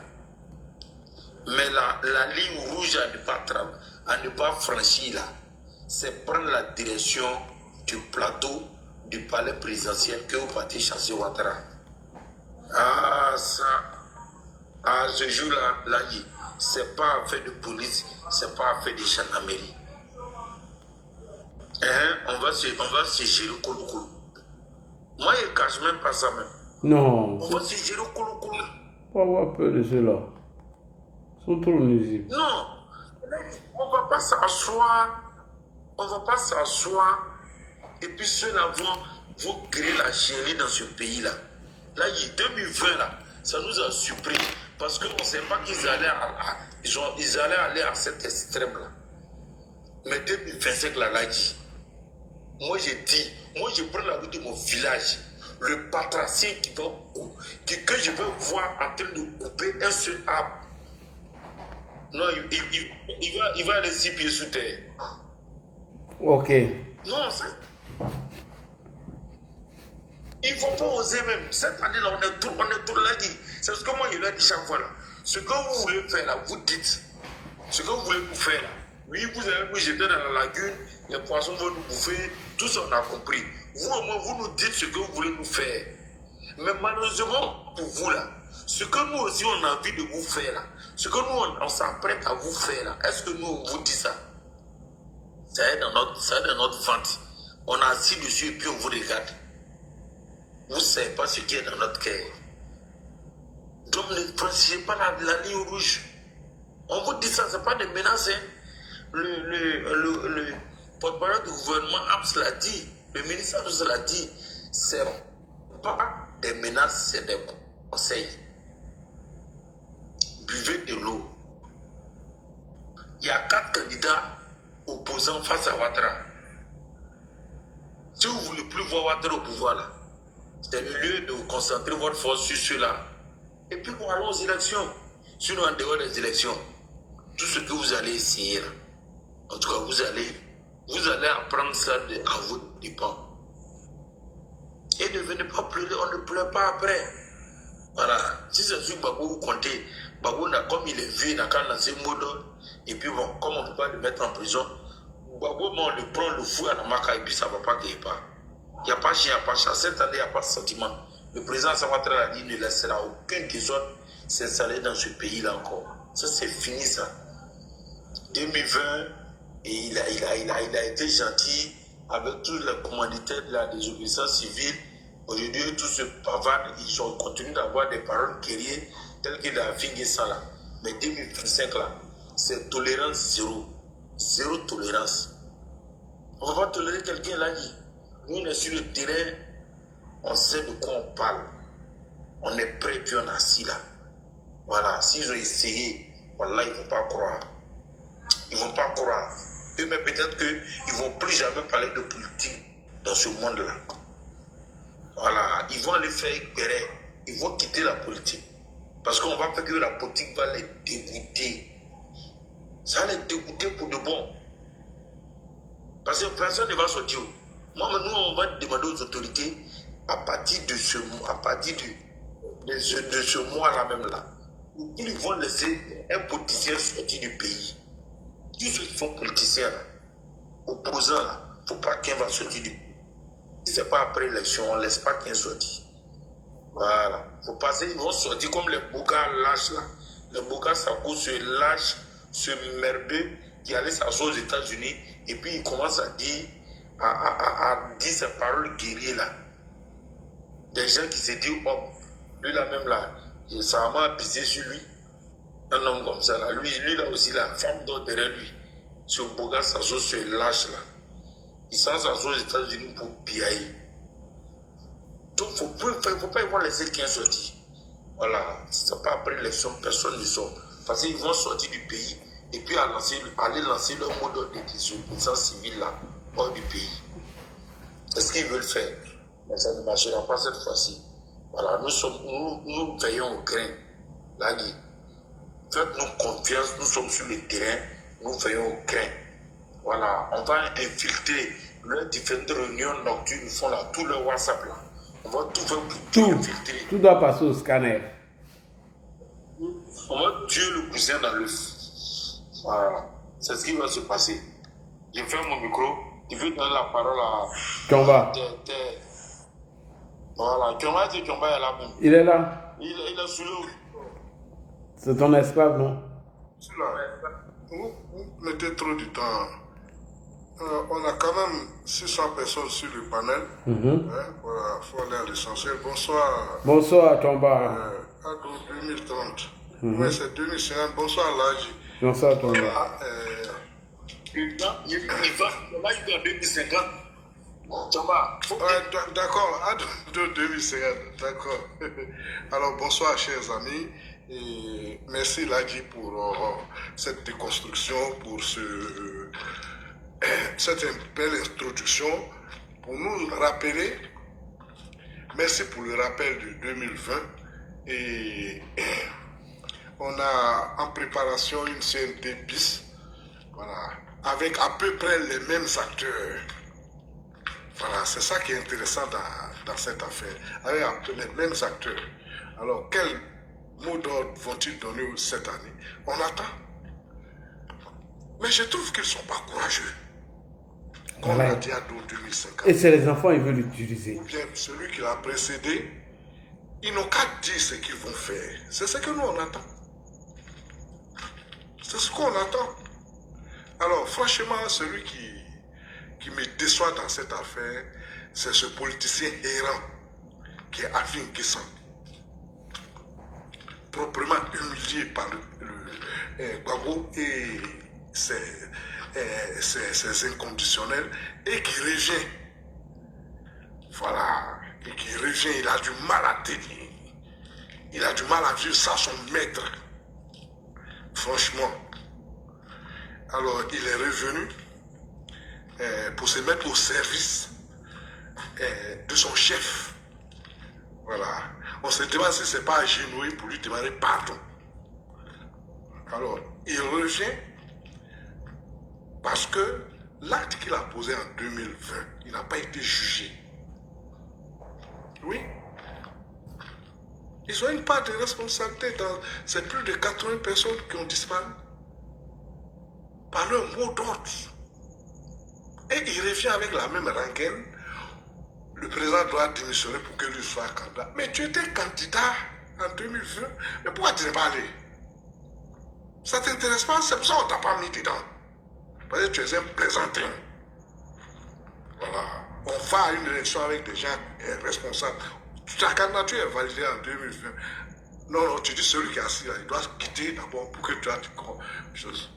Mais la ligne rouge à ne pas franchir là, c'est prendre la direction du plateau du palais présidentiel que vous partez chasser Ouattara. Ah, ça, à ce jour-là, c'est pas affaire de police, c'est pas affaire de gendarmerie. On va se gérer au Kolo. Moi, je ne cache même pas ça même. Non. On va se gérer au Kolo. Faut avoir peur de ceux-là. Ils sont trop nuisibles. Non, on ne va pas s'asseoir On ne va pas s'asseoir et puis ceux-là vont créer la chienlit dans ce pays-là. Là, 2020, là, ça nous a surpris parce qu'on ne sait pas qu'ils allaient, ils allaient aller à cet extrême-là. Mais 2025, là, dit. Moi, j'ai dit, moi, je prends la route de mon village. Le patracien que je veux voir en train de couper un seul arbre. Non, il va aller 6 pieds sous terre. Ok. Non, il ne faut pas oser même. Cette année-là, on est tout là dit. C'est ce que moi, je l'ai dit chaque fois là. Ce que vous voulez faire là, vous dites. Ce que vous voulez vous faire là. Oui, vous allez vous jeter dans la lagune, les poissons vont nous bouffer, tout ça on a compris. Vous au moins, vous nous dites ce que vous voulez nous faire. Mais malheureusement pour vous là, ce que nous aussi on a envie de vous faire là, ce que nous on s'apprête à vous faire là, est-ce que nous on vous dit ça? Ça est dans notre ventre. On a assis dessus et puis on vous regarde. Vous ne savez pas ce qui est dans notre cœur. Donc ne franchissez pas la ligne rouge. On vous dit ça, ce n'est pas des menaces. Hein. Le porte-parole du gouvernement Abs l'a dit, le ministre Abs l'a dit, ce n'est pas des menaces, c'est des conseils. Buvez de l'eau. Il y a 4 candidats opposants face à Ouattara. Si vous ne voulez plus voir Ouattara au pouvoir, là, c'est le lieu de vous concentrer votre force sur ceux-là. Et puis, on allons aux élections. Sinon, en dehors des élections, tout ce que vous allez essayer, en tout cas, vous allez apprendre ça à vos dépens. Et ne venez pas pleurer, on ne pleure pas après. Voilà. Si c'est sur Babou, vous comptez, Babou, comme il est vieux, il n'a qu'à lancer mode. Et puis, bon, comme on ne peut pas le mettre en prison, Babou, on le prend, le fouet à la maca, et puis ça ne va pas qu'il n'y ait pas. Il n'y a pas chien, il n'y a pas chat. Cette année, il n'y a pas de sentiment. Le président Ouattara a dit qu'il ne laissera aucun désordre s'installer dans ce pays-là encore. Ça, c'est fini, ça. 2020, et il a été gentil avec tous les commanditaires de la désobéissance civile. Aujourd'hui, tous se pavardent, ils ont continué d'avoir des paroles guerrières telles qu'il a fini ça là. Mais 2025 là, c'est tolérance zéro. Zéro tolérance. On ne va pas tolérer quelqu'un là. Nous, on est sur le terrain, on sait de quoi on parle. On est prêt, puis on est assis là. Voilà, s'ils ont essayé, voilà, ils ne vont pas croire. Ils ne vont pas croire. Eux, mais peut-être qu'ils ne vont plus jamais parler de politique dans ce monde-là. Voilà, ils vont aller faire éclairer. Ils vont quitter la politique. Parce qu'on va faire que la politique va les dégoûter. Ça va les dégoûter pour de bon. Parce que personne ne va sortir. Moi, nous, on va demander aux autorités, à partir de ce mois-là même là, ils vont laisser un politicien sortir du pays. Tous ceux qui sont politiciens, là, opposants, il ne faut pas qu'un va sortir du pays. Si ce n'est pas après l'élection, on ne laisse pas qu'un sortir. Voilà. Il faut passer, ils vont sortir comme les Bouka lâches là. Les Bouka Sako se lâche, ce merdeux qui allait s'asseoir aux États-Unis et puis il commence à dire, à dire ces paroles guerrières là. Des gens qui se disent homme. Lui là même là, ça m'a pissé sur lui. Un homme comme ça là. Lui là aussi la femme d'or derrière lui. Ce Bouka Sako se lâche là. Il s'en s'assoit aux États-Unis pour piailler. Donc il ne faut pas y voir laisser quelqu'un sortir. Voilà. Si ce n'est pas après l'élection, personne ne sort. Parce qu'ils vont sortir du pays et puis aller lancer leur mode de désobéissance civile là, hors du pays. C'est ce qu'ils veulent faire. Mais ça ne marchera pas cette fois-ci. Voilà, nous veillons au grain. Là, faites-nous confiance, nous sommes sur le terrain, nous veillons au grain. Voilà, on va infiltrer leurs différentes réunions nocturnes, ils font là, tout leur WhatsApp là. On va tout faire pour tout infiltrer. Tout doit passer au scanner. On va tuer le cousin dans l'œuf. Voilà, c'est ce qui va se passer. Je ferme mon micro, je vais donner la parole à Tchomba. Voilà, Tchomba est là même. Il est là. Il est sous l'eau. C'est ton esclave, non? Vous mettez trop du temps. On a quand même 600 personnes sur le panel. Voilà, il faut aller à l'essentiel. Bonsoir. Bonsoir, Tchomba. Agro 2030. Mais c'est 2050. Bonsoir, Laji. Bonsoir, Tchomba. président, il va en 2050. Ça va. Ouais, d'accord, de 2050, d'accord. Alors, bonsoir, chers amis. Et merci, Ladji, pour cette déconstruction, pour cette belle introduction, pour nous rappeler. Merci pour le rappel de 2020. Et on a en préparation une CNT bis, voilà, avec à peu près les mêmes acteurs. Voilà, c'est ça qui est intéressant dans cette affaire, avec un peu les mêmes acteurs. Alors, quel mot d'ordre vont-ils donner cette année? On attend. Mais je trouve qu'ils ne sont pas courageux. Comme Voilà. l'a dit Ado 2050. Et c'est les enfants, ils veulent l'utiliser. Ou bien celui qui l'a précédé, ils n'ont qu'à dire ce qu'ils vont faire. C'est ce que nous on attend. C'est ce qu'on attend. Alors, franchement, celui qui me déçoit dans cette affaire, c'est ce politicien errant qui est Afin Guessan, proprement humilié par le Gbagbo et ses inconditionnels, et qui revient. Voilà. Et qui revient, il a du mal à tenir. Il a du mal à vivre sans son maître. Franchement. Alors, il est revenu pour se mettre au service de son chef. Voilà. On se demande si ce n'est pas agenouillé pour lui demander pardon. Alors, il revient parce que l'acte qu'il a posé en 2020, il n'a pas été jugé. Oui. Ils ont une part de responsabilité. C'est plus de 80 personnes qui ont disparu par leur mot d'ordre. Et il revient avec la même rengaine. Le président doit démissionner pour que lui soit candidat. Mais tu étais candidat en 2020. Mais pourquoi tu n'es pas allé? Ça ne t'intéresse pas? C'est pour ça qu'on ne t'a pas mis dedans. Parce que tu es un plaisantin. Voilà. On va à une élection avec des gens responsables. Ta candidature est validée en 2020. Non, tu dis celui qui est assis là, il doit quitter d'abord pour que tu aies des choses.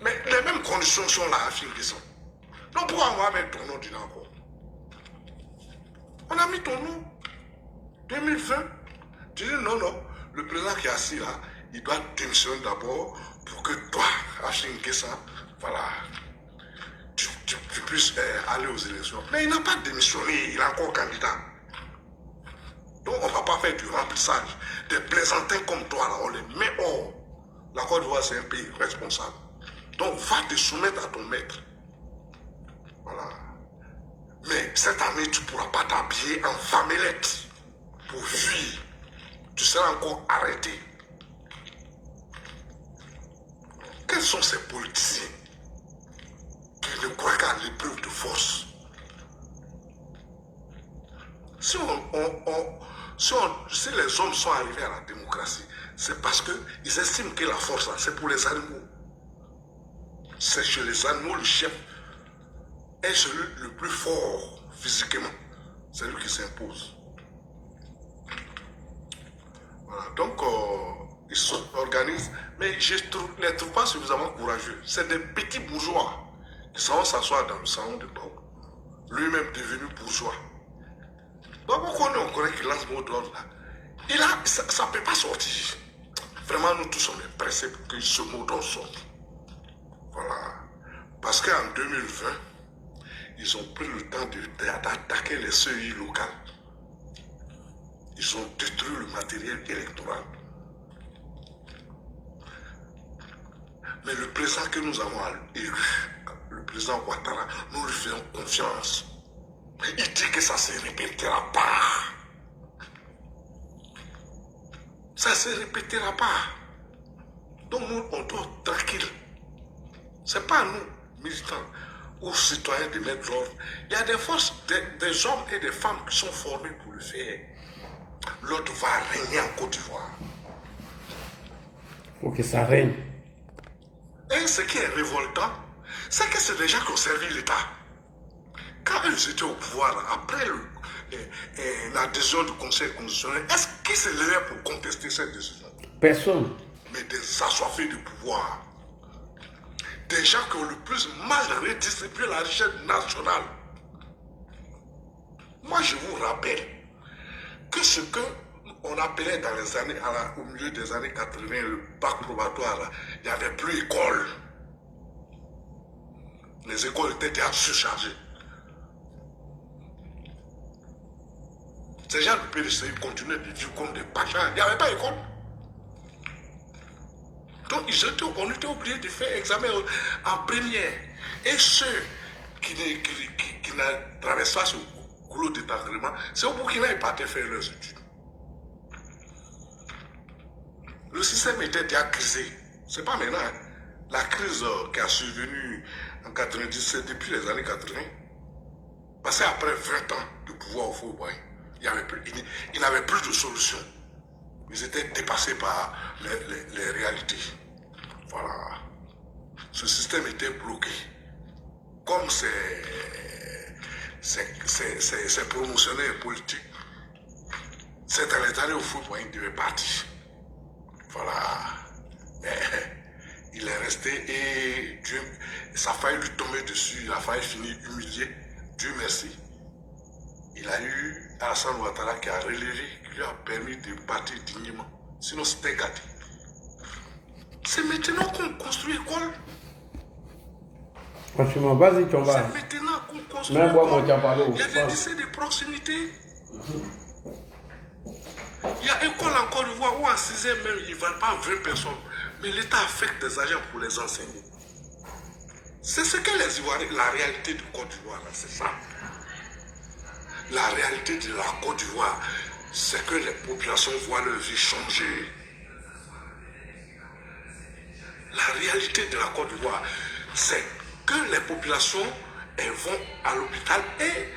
Mais les mêmes conditions sont là à Finguessan. Donc pourquoi on va mettre ton nom dedans encore? On a mis ton nom. 2020. Tu dis non, le président qui est assis là, il doit démissionner d'abord pour que toi, à Finguessan, voilà, tu puisses aller aux élections. Mais il n'a pas démissionné, il est encore candidat. Donc on ne va pas faire du remplissage. Des plaisantins comme toi, là, on les met hors. La Côte d'Ivoire, c'est un pays responsable. Donc va te soumettre à ton maître. Voilà. Mais cette année, tu ne pourras pas t'habiller en famelette pour fuir. Tu seras encore arrêté. Quels sont ces politiciens qui ne croient qu'à l'épreuve de force? Si les hommes sont arrivés à la démocratie, c'est parce qu'ils estiment que la force, c'est pour les animaux. C'est chez les animaux, le chef est celui le plus fort physiquement. C'est lui qui s'impose. Voilà. Donc, ils s'organisent, mais je ne les trouve pas suffisamment courageux. C'est des petits bourgeois qui s'en s'asseoir dans le salon de Gbagbo. Lui-même devenu bourgeois. Donc, on connaît qu'il lance mot d'ordre là. Ça ne peut pas sortir. Vraiment, nous tous, on est pressés pour que ce mot d'ordre sorte. Voilà. Parce qu'en 2020, ils ont pris le temps d'attaquer les CEI locales. Ils ont détruit le matériel électoral. Mais le président que nous avons élu, le président Ouattara, nous lui faisons confiance. Il dit que ça ne se répétera pas. Ça ne se répétera pas. Donc nous, on doit être tranquille. Ce n'est pas à nous, militants ou citoyens, de mettre l'ordre. Il y a des forces, des hommes et des femmes qui sont formés pour le faire. L'ordre va régner en Côte d'Ivoire. Il faut que ça règne. Et ce qui est révoltant, c'est que c'est des gens qui ont servi l'État. Quand ils étaient au pouvoir, après l'adhésion du Conseil constitutionnel, est-ce qu'ils se levaient pour contester cette décision? Personne. Mais des assoiffés de pouvoir, des gens qui ont le plus mal redistribué la richesse nationale. Moi, je vous rappelle que ce qu'on appelait dans les années, au milieu des années 80, le bac probatoire, là, il n'y avait plus d'école. Les écoles étaient déjà surchargées. Ces gens du PDC continuaient de vivre comme des pachas. Il n'y avait pas d'école. Donc, on était obligés de faire examen en première. Et ceux qui ne traversent pas ce goulot d'étranglement, c'est au Burkina qu'ils partaient faire leurs études. Le système était déjà crisé. Ce n'est pas maintenant. Hein. La crise qui a survenu en 97, depuis les années 80, parce qu'après 20 ans de pouvoir au Fort-Bois, ils n'avaient plus de solution. Ils étaient dépassés par les réalités. Voilà. Ce système était bloqué. Comme ces promotionnaires politiques, c'est dans les années au Fort-Bois, ils devaient partir. Voilà. Mais il est resté et Dieu, ça a failli lui tomber dessus, il a failli finir humilié. Dieu merci. Il a eu Alassane Ouattara qui a relevé, qui lui a permis de partir dignement. Sinon, c'était gâté. C'est maintenant qu'on construit l'école. Franchement, vas-y, tu en vas. C'est maintenant qu'on construit Même moi, l'école. tu as parlé. Il y a des lycées de proximité. Il y a une école en Côte d'Ivoire où en 6e même, ils ne valent pas 20 personnes. Mais l'État affecte des agents pour les enseigner. C'est ce que les Ivoiriens, la réalité de Côte d'Ivoire, c'est ça. La réalité de la Côte d'Ivoire, c'est que les populations voient leur vie changer. La réalité de la Côte d'Ivoire, c'est que les populations, elles vont à l'hôpital et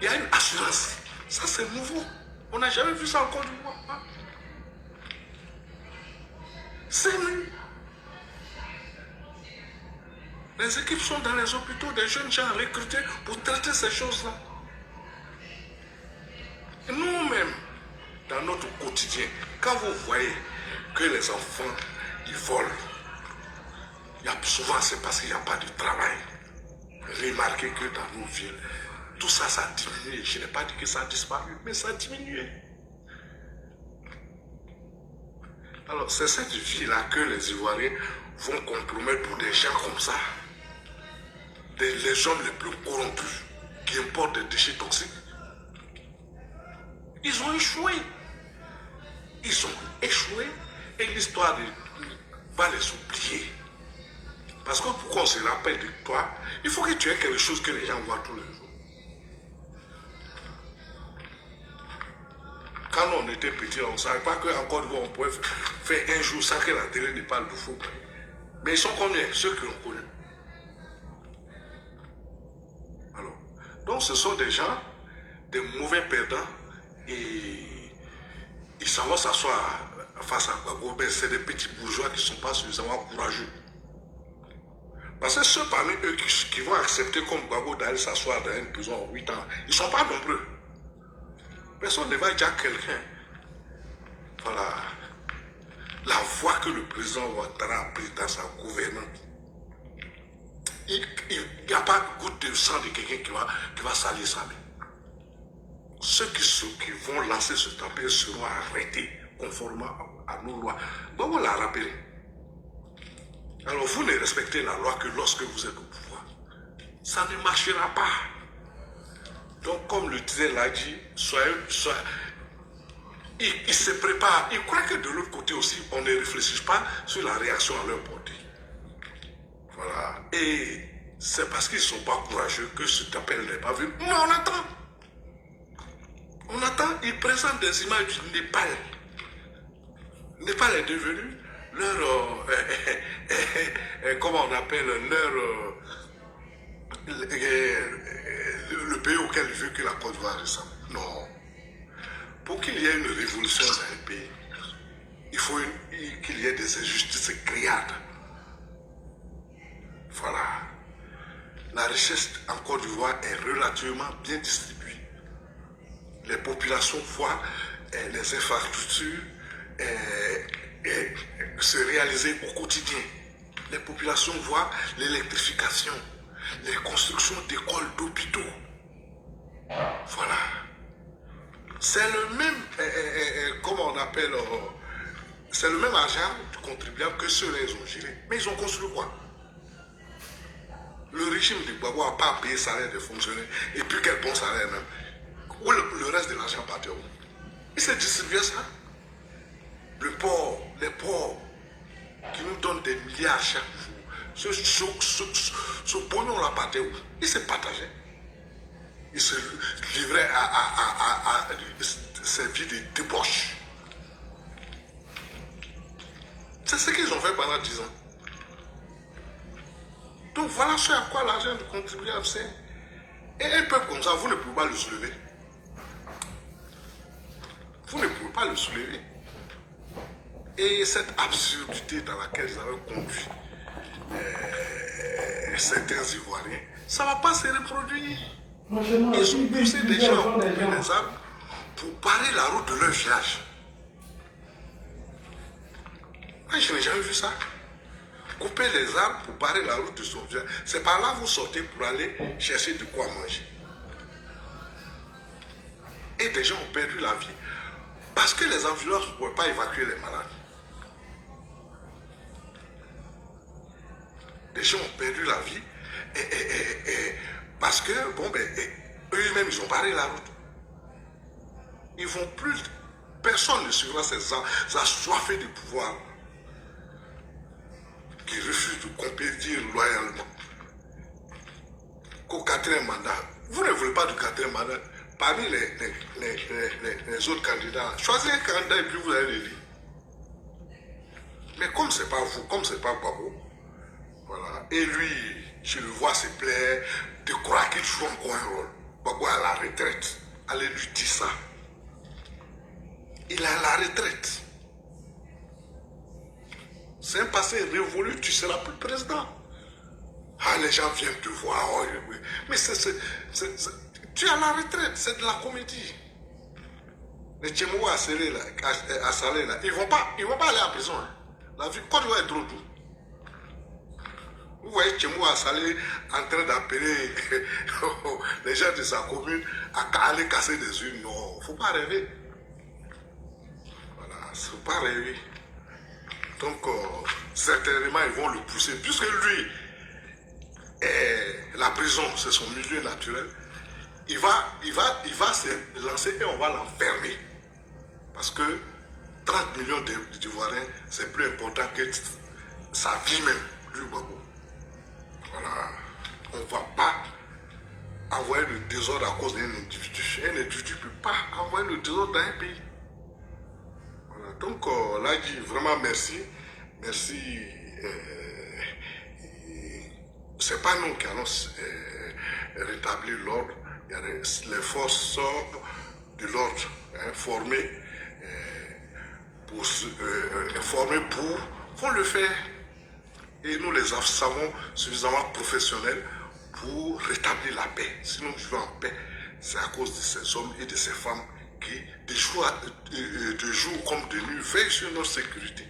il y a une assurance. Ça, c'est nouveau. On n'a jamais vu ça en Côte d'Ivoire. Hein? C'est nous. Les équipes sont dans les hôpitaux, des jeunes gens recrutés pour traiter ces choses-là. Nous-mêmes, dans notre quotidien, quand vous voyez que les enfants, ils volent, souvent c'est parce qu'il n'y a pas de travail. Remarquez que dans nos villes, tout ça, ça a diminué. Je n'ai pas dit que ça a disparu, mais ça a diminué. Alors, c'est cette vie-là que les Ivoiriens vont compromettre pour des gens comme ça. Les hommes les plus corrompus qui importent des déchets toxiques. Ils ont échoué. Ils ont échoué et l'histoire va les oublier. Parce que pour qu'on se rappelle de toi, il faut que tu aies quelque chose que les gens voient tous les jours. Quand on était petit, on ne savait pas qu'en Côte d'Ivoire, on pouvait faire un jour sans que la télé ne parle de foot. Mais ils sont combien? Ceux qui l'ont connu. Alors, donc ce sont des gens, des mauvais perdants, et ils s'en vont s'asseoir face à Gbagbo. Ben, c'est des petits bourgeois qui ne sont pas suffisamment courageux. Parce que ceux parmi eux qui vont accepter comme Gbagbo d'aller s'asseoir dans une prison en 8 ans, ils ne sont pas nombreux. Personne ne va dire à quelqu'un. Voilà. La voie que le président Ouattara a prise dans sa gouvernance. Il n'y a pas de goutte de sang de quelqu'un qui va salir sa main. Ceux qui vont lancer ce tapis seront arrêtés conformément à nos lois. Donc on l'a rappelé. Alors vous ne respectez la loi que lorsque vous êtes au pouvoir. Ça ne marchera pas. Donc comme le disait Ladji, ils se préparent. Ils croient que de l'autre côté aussi, on ne réfléchit pas sur la réaction à leur portée. Voilà. Et c'est parce qu'ils ne sont pas courageux que cet appel n'est pas venu. Mais on attend. On attend. Ils présentent des images du Népal. Le Népal est devenu leur... comment on appelle le pays auquel il veut que la Côte d'Ivoire ressemble. Non. Pour qu'il y ait une révolution dans un pays, il faut qu'il y ait des injustices criardes. Voilà. La richesse en Côte d'Ivoire est relativement bien distribuée. Les populations voient les infrastructures se réaliser au quotidien. les populations voient l'électrification, les constructions d'écoles, d'hôpitaux. Voilà. C'est le même, comment on appelle, c'est le même argent du contribuable que ceux-là, ils ont géré. Mais ils ont construit quoi? Le régime de Gbagbo n'a pas payé le salaire des fonctionnaires. Et puis quel bon salaire même. Où le reste de l'argent partait où? Il s'est distribué ça. Les pauvres, qui nous donnent des milliards chaque jour. Ce pognon-là partait où? Il s'est partagé. Il se livrait à ces vies de débauche. C'est ce qu'ils ont fait pendant 10 ans. Donc voilà ce à quoi l'argent du contribuable sert. Et un peuple comme ça, vous ne pouvez pas le soulever. Vous ne pouvez pas le soulever. Et cette absurdité dans laquelle ils avaient conduit certains Ivoiriens, ça ne va pas se reproduire. Ils ont poussé des gens à couper les arbres pour barrer la route de leur village. Moi, je n'ai jamais vu ça. Couper les arbres pour barrer la route de son village. C'est par là que vous sortez pour aller chercher de quoi manger. Et des gens ont perdu la vie. Parce que les ambulances ne pouvaient pas évacuer les malades. Des gens ont perdu la vie. Parce que, eux-mêmes, ils ont barré la route. Ils vont plus. Personne ne suivra ces assoiffés de pouvoir qui refusent de compétir loyalement. Qu'au 4e mandat, vous ne voulez pas du 4e mandat. Parmi les autres candidats, choisissez un candidat et puis vous allez l'élire. Mais comme ce n'est pas vous, comme ce n'est pas Gbagbo, voilà. Et lui, je le vois se plaire de croire qu'il joue encore un rôle. Gbagbo est à la retraite. Allez lui dire ça. Il est à la retraite. C'est un passé révolu, tu ne seras plus président. Ah, les gens viennent te voir. Oh, mais tu es à la retraite, c'est de la comédie. Les Tchémou à Salé, là, ils ne vont pas aller en prison. Hein. La vie, quand tu vas être trop doux. Vous voyez Tchémou à Salé en train d'appeler les gens de sa commune à aller casser des urnes. Non, il ne faut pas rêver. Voilà, il ne faut pas rêver. Donc, certainement, ils vont le pousser. Puisque lui, la prison, c'est son milieu naturel, il va se lancer et on va l'enfermer. Parce que 30 millions d'Ivoiriens, c'est plus important que sa vie même, lui, Gbagbo. Voilà. On ne va pas envoyer le désordre à cause d'un individu. Un individu ne peut pas envoyer le désordre dans un pays. Voilà. Donc, là, je dis vraiment merci. Merci. C'est pas nous qui allons rétablir l'ordre. Il y a les forces de l'ordre formées vont le faire. Et nous les savons suffisamment professionnels pour rétablir la paix. Si nous vivons en paix, c'est à cause de ces hommes et de ces femmes qui, de jour comme de nuit, veillent sur notre sécurité.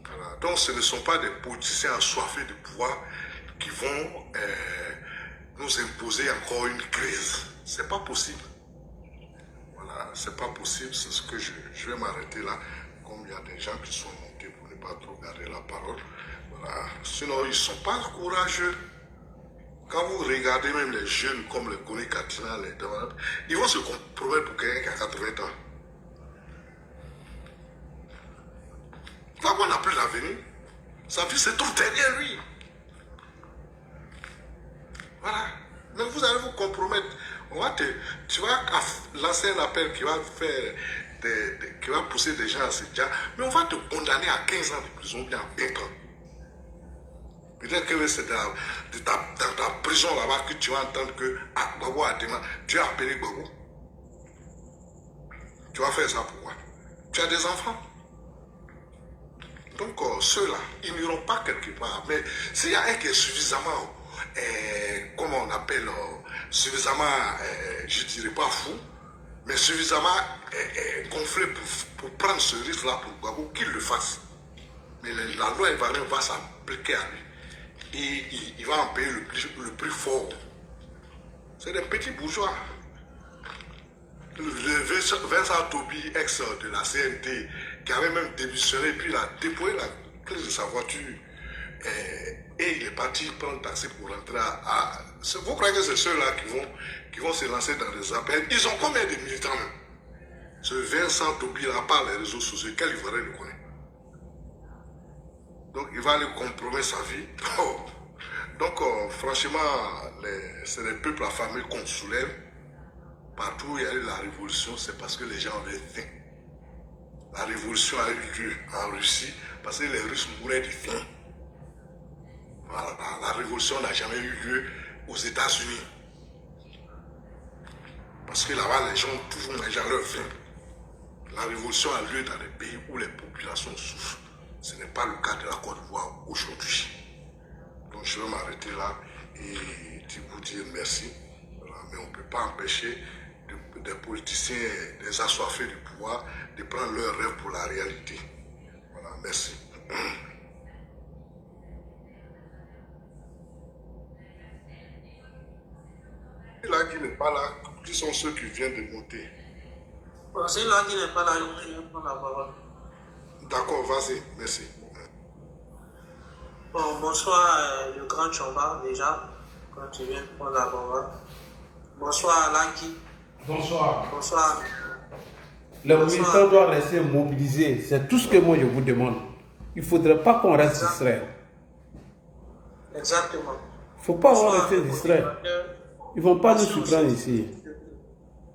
Voilà. Donc ce ne sont pas des politiciens assoiffés de pouvoir qui vont nous imposer encore une crise. C'est pas possible. Voilà, c'est pas possible, c'est ce que je vais m'arrêter là. Comme il y a des gens qui sont montés pour ne pas trop garder la parole. Voilà. Sinon, ils ne sont pas courageux. Quand vous regardez même les jeunes comme les Kone Katina, ils vont se compromettre pour quelqu'un qui a 80 ans. Gbagbo n'a plus l'avenir. Sa vie se trouve derrière lui. Voilà. Mais vous allez vous compromettre. Tu vas lancer un appel qui va faire qui va pousser des gens à se dire, mais on va te condamner à 15 ans de prison, bien 20 ans. Peut-être que c'est dans ta prison là-bas que tu vas entendre que Gbagbo a demandé, tu as appelé Gbagbo. Tu vas faire ça pourquoi? Tu as des enfants. Donc ceux-là, ils n'iront pas quelque part. Mais s'il y a un qui est suffisamment, comment on appelle, suffisamment, je ne dirais pas fou, mais suffisamment gonflé pour prendre ce risque-là pour Gbagbo, qu'il le fasse. Mais la loi ivoirienne va appliqué à lui. Et il va en payer le prix fort. C'est des petits bourgeois. Vincent Tobi, ex de la CNT, qui avait même démissionné, puis il a déployé la clé de sa voiture. Et il est parti prendre un taxi pour rentrer à... Vous croyez que c'est ceux-là qui vont se lancer dans des appels? Ils ont combien de militants même? Ce Vincent Tobi n'a pas les réseaux sociaux, quel Ivoirien le connaît? Donc il va aller compromettre sa vie. Oh. Donc franchement, c'est les peuples affamés qu'on soulève. Partout où il y a eu la révolution, c'est parce que les gens avaient faim. La révolution a eu lieu en Russie parce que les Russes mouraient de faim. Voilà, la révolution n'a jamais eu lieu aux États-Unis. Parce que là-bas, les gens ont toujours mangé à leur faim. La révolution a lieu dans les pays où les populations souffrent. Ce n'est pas le cas de la Côte d'Ivoire aujourd'hui. Donc je vais m'arrêter là et vous dire merci. Voilà, mais on ne peut pas empêcher des politiciens, des assoiffés du pouvoir, de prendre leur rêve pour la réalité. Voilà, merci. Là qui n'est pas là, qui sont ceux qui viennent de monter? C'est là qui n'est pas là, je vais prendre la parole. D'accord, vas-y, merci. Bon, bonsoir le grand Chamba déjà, quand tu viens de prendre la parole. Bonsoir Laki. Bonsoir. Bonsoir. Les militants doivent rester mobilisés. C'est tout ce que moi je vous demande. Il ne faudrait pas qu'on reste distrait. Exactement. Il ne faut pas qu'on reste distrait. Ils ne vont pas nous surprendre ici.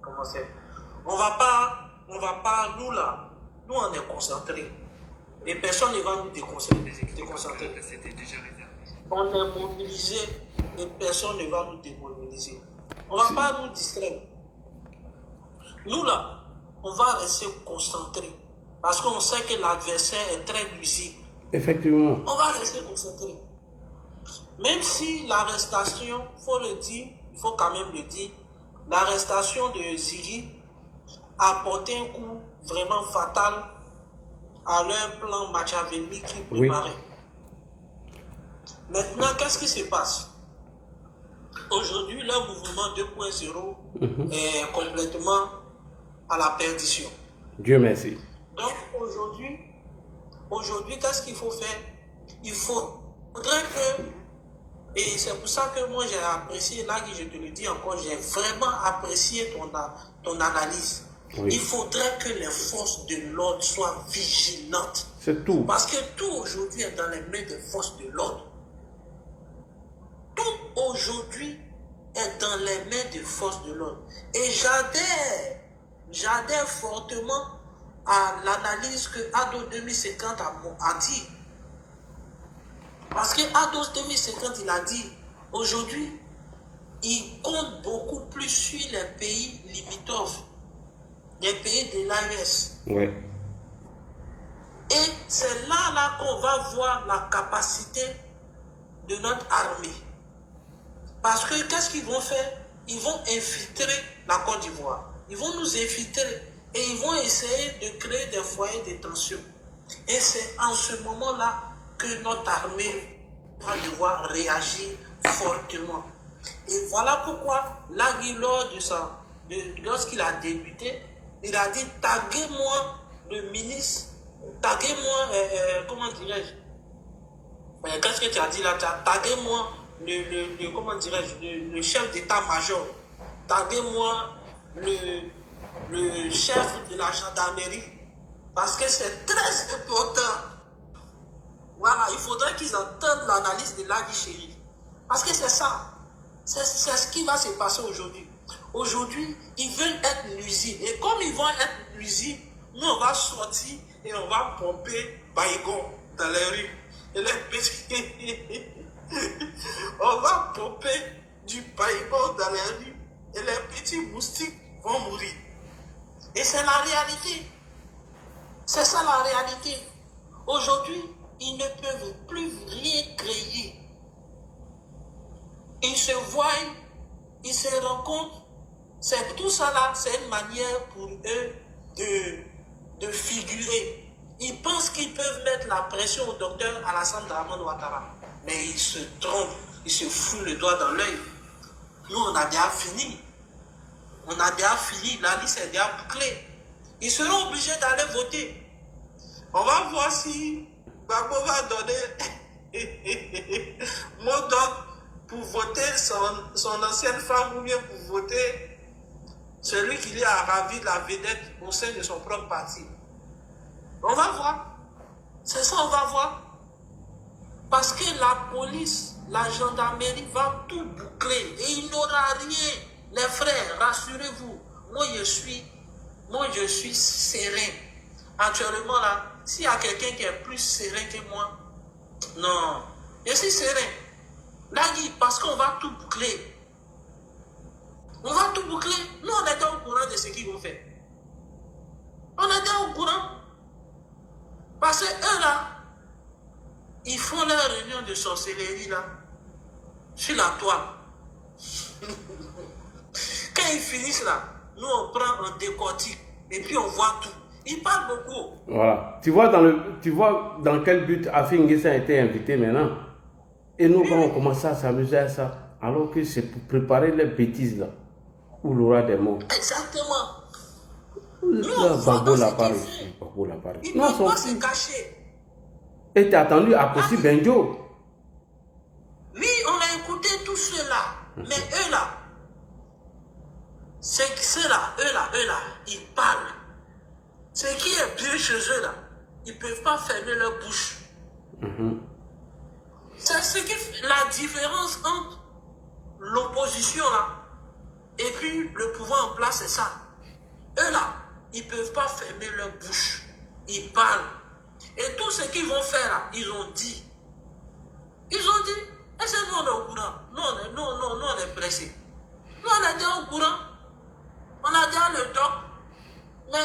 Comment c'est? On va pas, nous là, nous on est concentrés. Et personne ne va nous déconcentrer. On est mobilisés et personne ne va nous démobiliser. On ne va pas nous distraire. Nous là, on va rester concentrés. Parce qu'on sait que l'adversaire est très nuisible. Effectivement. On va rester concentrés. Même si l'arrestation, il faut quand même le dire, l'arrestation de Ziggy a porté un coup vraiment fatal à leur plan machiavélique qui préparait. Oui. Maintenant, qu'est-ce qui se passe? Aujourd'hui, leur mouvement 2.0 est complètement à la perdition. Dieu merci. Donc aujourd'hui, qu'est-ce qu'il faut faire? Il faudrait que, et c'est pour ça que moi j'ai apprécié, là je te le dis encore, j'ai vraiment apprécié ton analyse. Oui. Il faudrait que les forces de l'ordre soient vigilantes. C'est tout. Parce que tout aujourd'hui est dans les mains des forces de l'ordre. Tout aujourd'hui est dans les mains des forces de l'ordre. Et j'adhère fortement à l'analyse que Ado 2050 a dit. Parce que Ado 2050, il a dit, aujourd'hui, il compte beaucoup plus sur les pays limitrophes, les pays de l'AES. Oui. Et c'est là qu'on va voir la capacité de notre armée. Parce que qu'est-ce qu'ils vont faire? Ils vont infiltrer la Côte d'Ivoire. Ils vont nous infiltrer et ils vont essayer de créer des foyers de tension. Et c'est en ce moment-là que notre armée va devoir réagir fortement. Et voilà pourquoi lorsqu'il a débuté, il a dit taguez-moi le ministre, taguez-moi, comment dirais-je, qu'est-ce que tu as dit là? Taguez-moi comment dirais-je, le chef d'état-major, taguez-moi le chef de la gendarmerie, parce que c'est très important. Voilà, il faudrait qu'ils entendent l'analyse de Lagui Chéri. Parce que c'est ça. C'est ce qui va se passer aujourd'hui. Aujourd'hui, ils veulent être nuisibles. Et comme ils vont être nuisibles, nous, on va sortir et on va pomper Baïgon dans les rues. Et les petits... on va pomper du Baïgon dans les rues. Et les petits moustiques vont mourir. Et c'est la réalité. C'est ça la réalité. Aujourd'hui, ils ne peuvent plus rien créer. Ils se voient, ils se rencontrent. C'est tout ça là, c'est une manière pour eux de figurer. Ils pensent qu'ils peuvent mettre la pression au docteur Alassane Dramane Ouattara. Mais il se trompe, il se fout le doigt dans l'œil. Nous, on a déjà fini. On a déjà fini, la liste est déjà bouclée. Ils seront obligés d'aller voter. On va voir si Babo va donner mot d'ordre pour voter son ancienne femme ou bien pour voter celui qui lui a ravi de la vedette au sein de son propre parti. On va voir. C'est ça, on va voir. Parce que la police, la gendarmerie va tout boucler et il n'aura rien. Les frères, rassurez-vous, moi je suis serein. Actuellement là, s'il y a quelqu'un qui est plus serein que moi, non, je suis serein. Là, parce qu'on va tout boucler. On va tout boucler. Nous, on est au courant de ce qu'ils vont faire. On est au courant. Parce que eux là, ils font leur réunion de sorcellerie là, sur la toile. Quand ils finissent là, nous on prend un décortique et puis on voit tout. Ils parlent beaucoup. Voilà. Tu vois dans quel but Affi N'Guessan a été invité maintenant. Et nous, quand on commence à s'amuser à ça, alors que c'est pour préparer les bêtises là, où il y aura des morts. Exactement. Babo l'a pas réussi. Ils ne peuvent pas se cacher. Et tu as attendu à Kossi Benjo. Oui, on a écouté tout cela. Mais eux là, c'est ceux-là, eux là, ils parlent. Ce qui est bien chez eux là, ils ne peuvent pas fermer leur bouche. C'est ce qui fait la différence entre l'opposition là et puis le pouvoir en place, c'est ça. Eux là, ils ne peuvent pas fermer leur bouche. Ils parlent. Et tout ce qu'ils vont faire là, ils ont dit. Ils ont dit, est-ce que nous on est au courant? Non, on est pressés. Nous on est déjà au courant. On a déjà le doc. Mais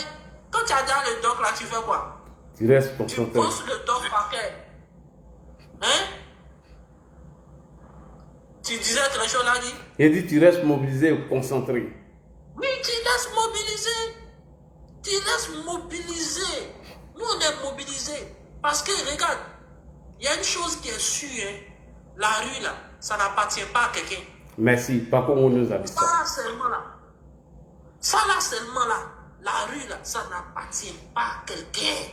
quand tu as déjà le doc là, tu fais quoi? Tu restes Tu concentré. poses le doc par terre. Hein? Tu disais quelque chose là, dit? Il dit tu restes mobilisé et concentré. Oui, tu laisses mobiliser. Tu laisses mobiliser. Nous, on est mobilisés. Parce que, regarde, il y a une chose qui est sûre. Hein. La rue, là, ça n'appartient pas à quelqu'un. Merci. Par contre, on nous a dit ça. Ça, là, seulement là. Ça, là, seulement là. La rue, là, ça n'appartient pas à quelqu'un.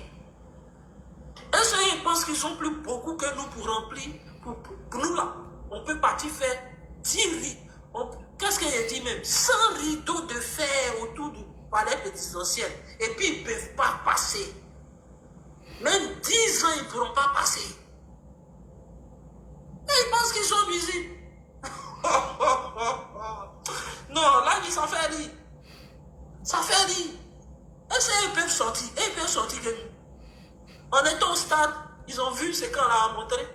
Est-ce qu'ils pensent qu'ils sont plus beaucoup que nous pour remplir? Pour nous, là, on peut partir faire 10 rideaux. Qu'est-ce que j'ai dit même? 100 rideaux de fer autour du palais présidentiel. Et puis, ils ne peuvent pas passer. Même 10 ans, ils ne pourront pas passer. Et ils pensent qu'ils sont busy. Non, là, ils s'en fait rire. Ça fait rire. Est-ce qu'ils peuvent sortir? Et ils peuvent sortir que nous. On est au stade, ils ont vu ce qu'on a montré.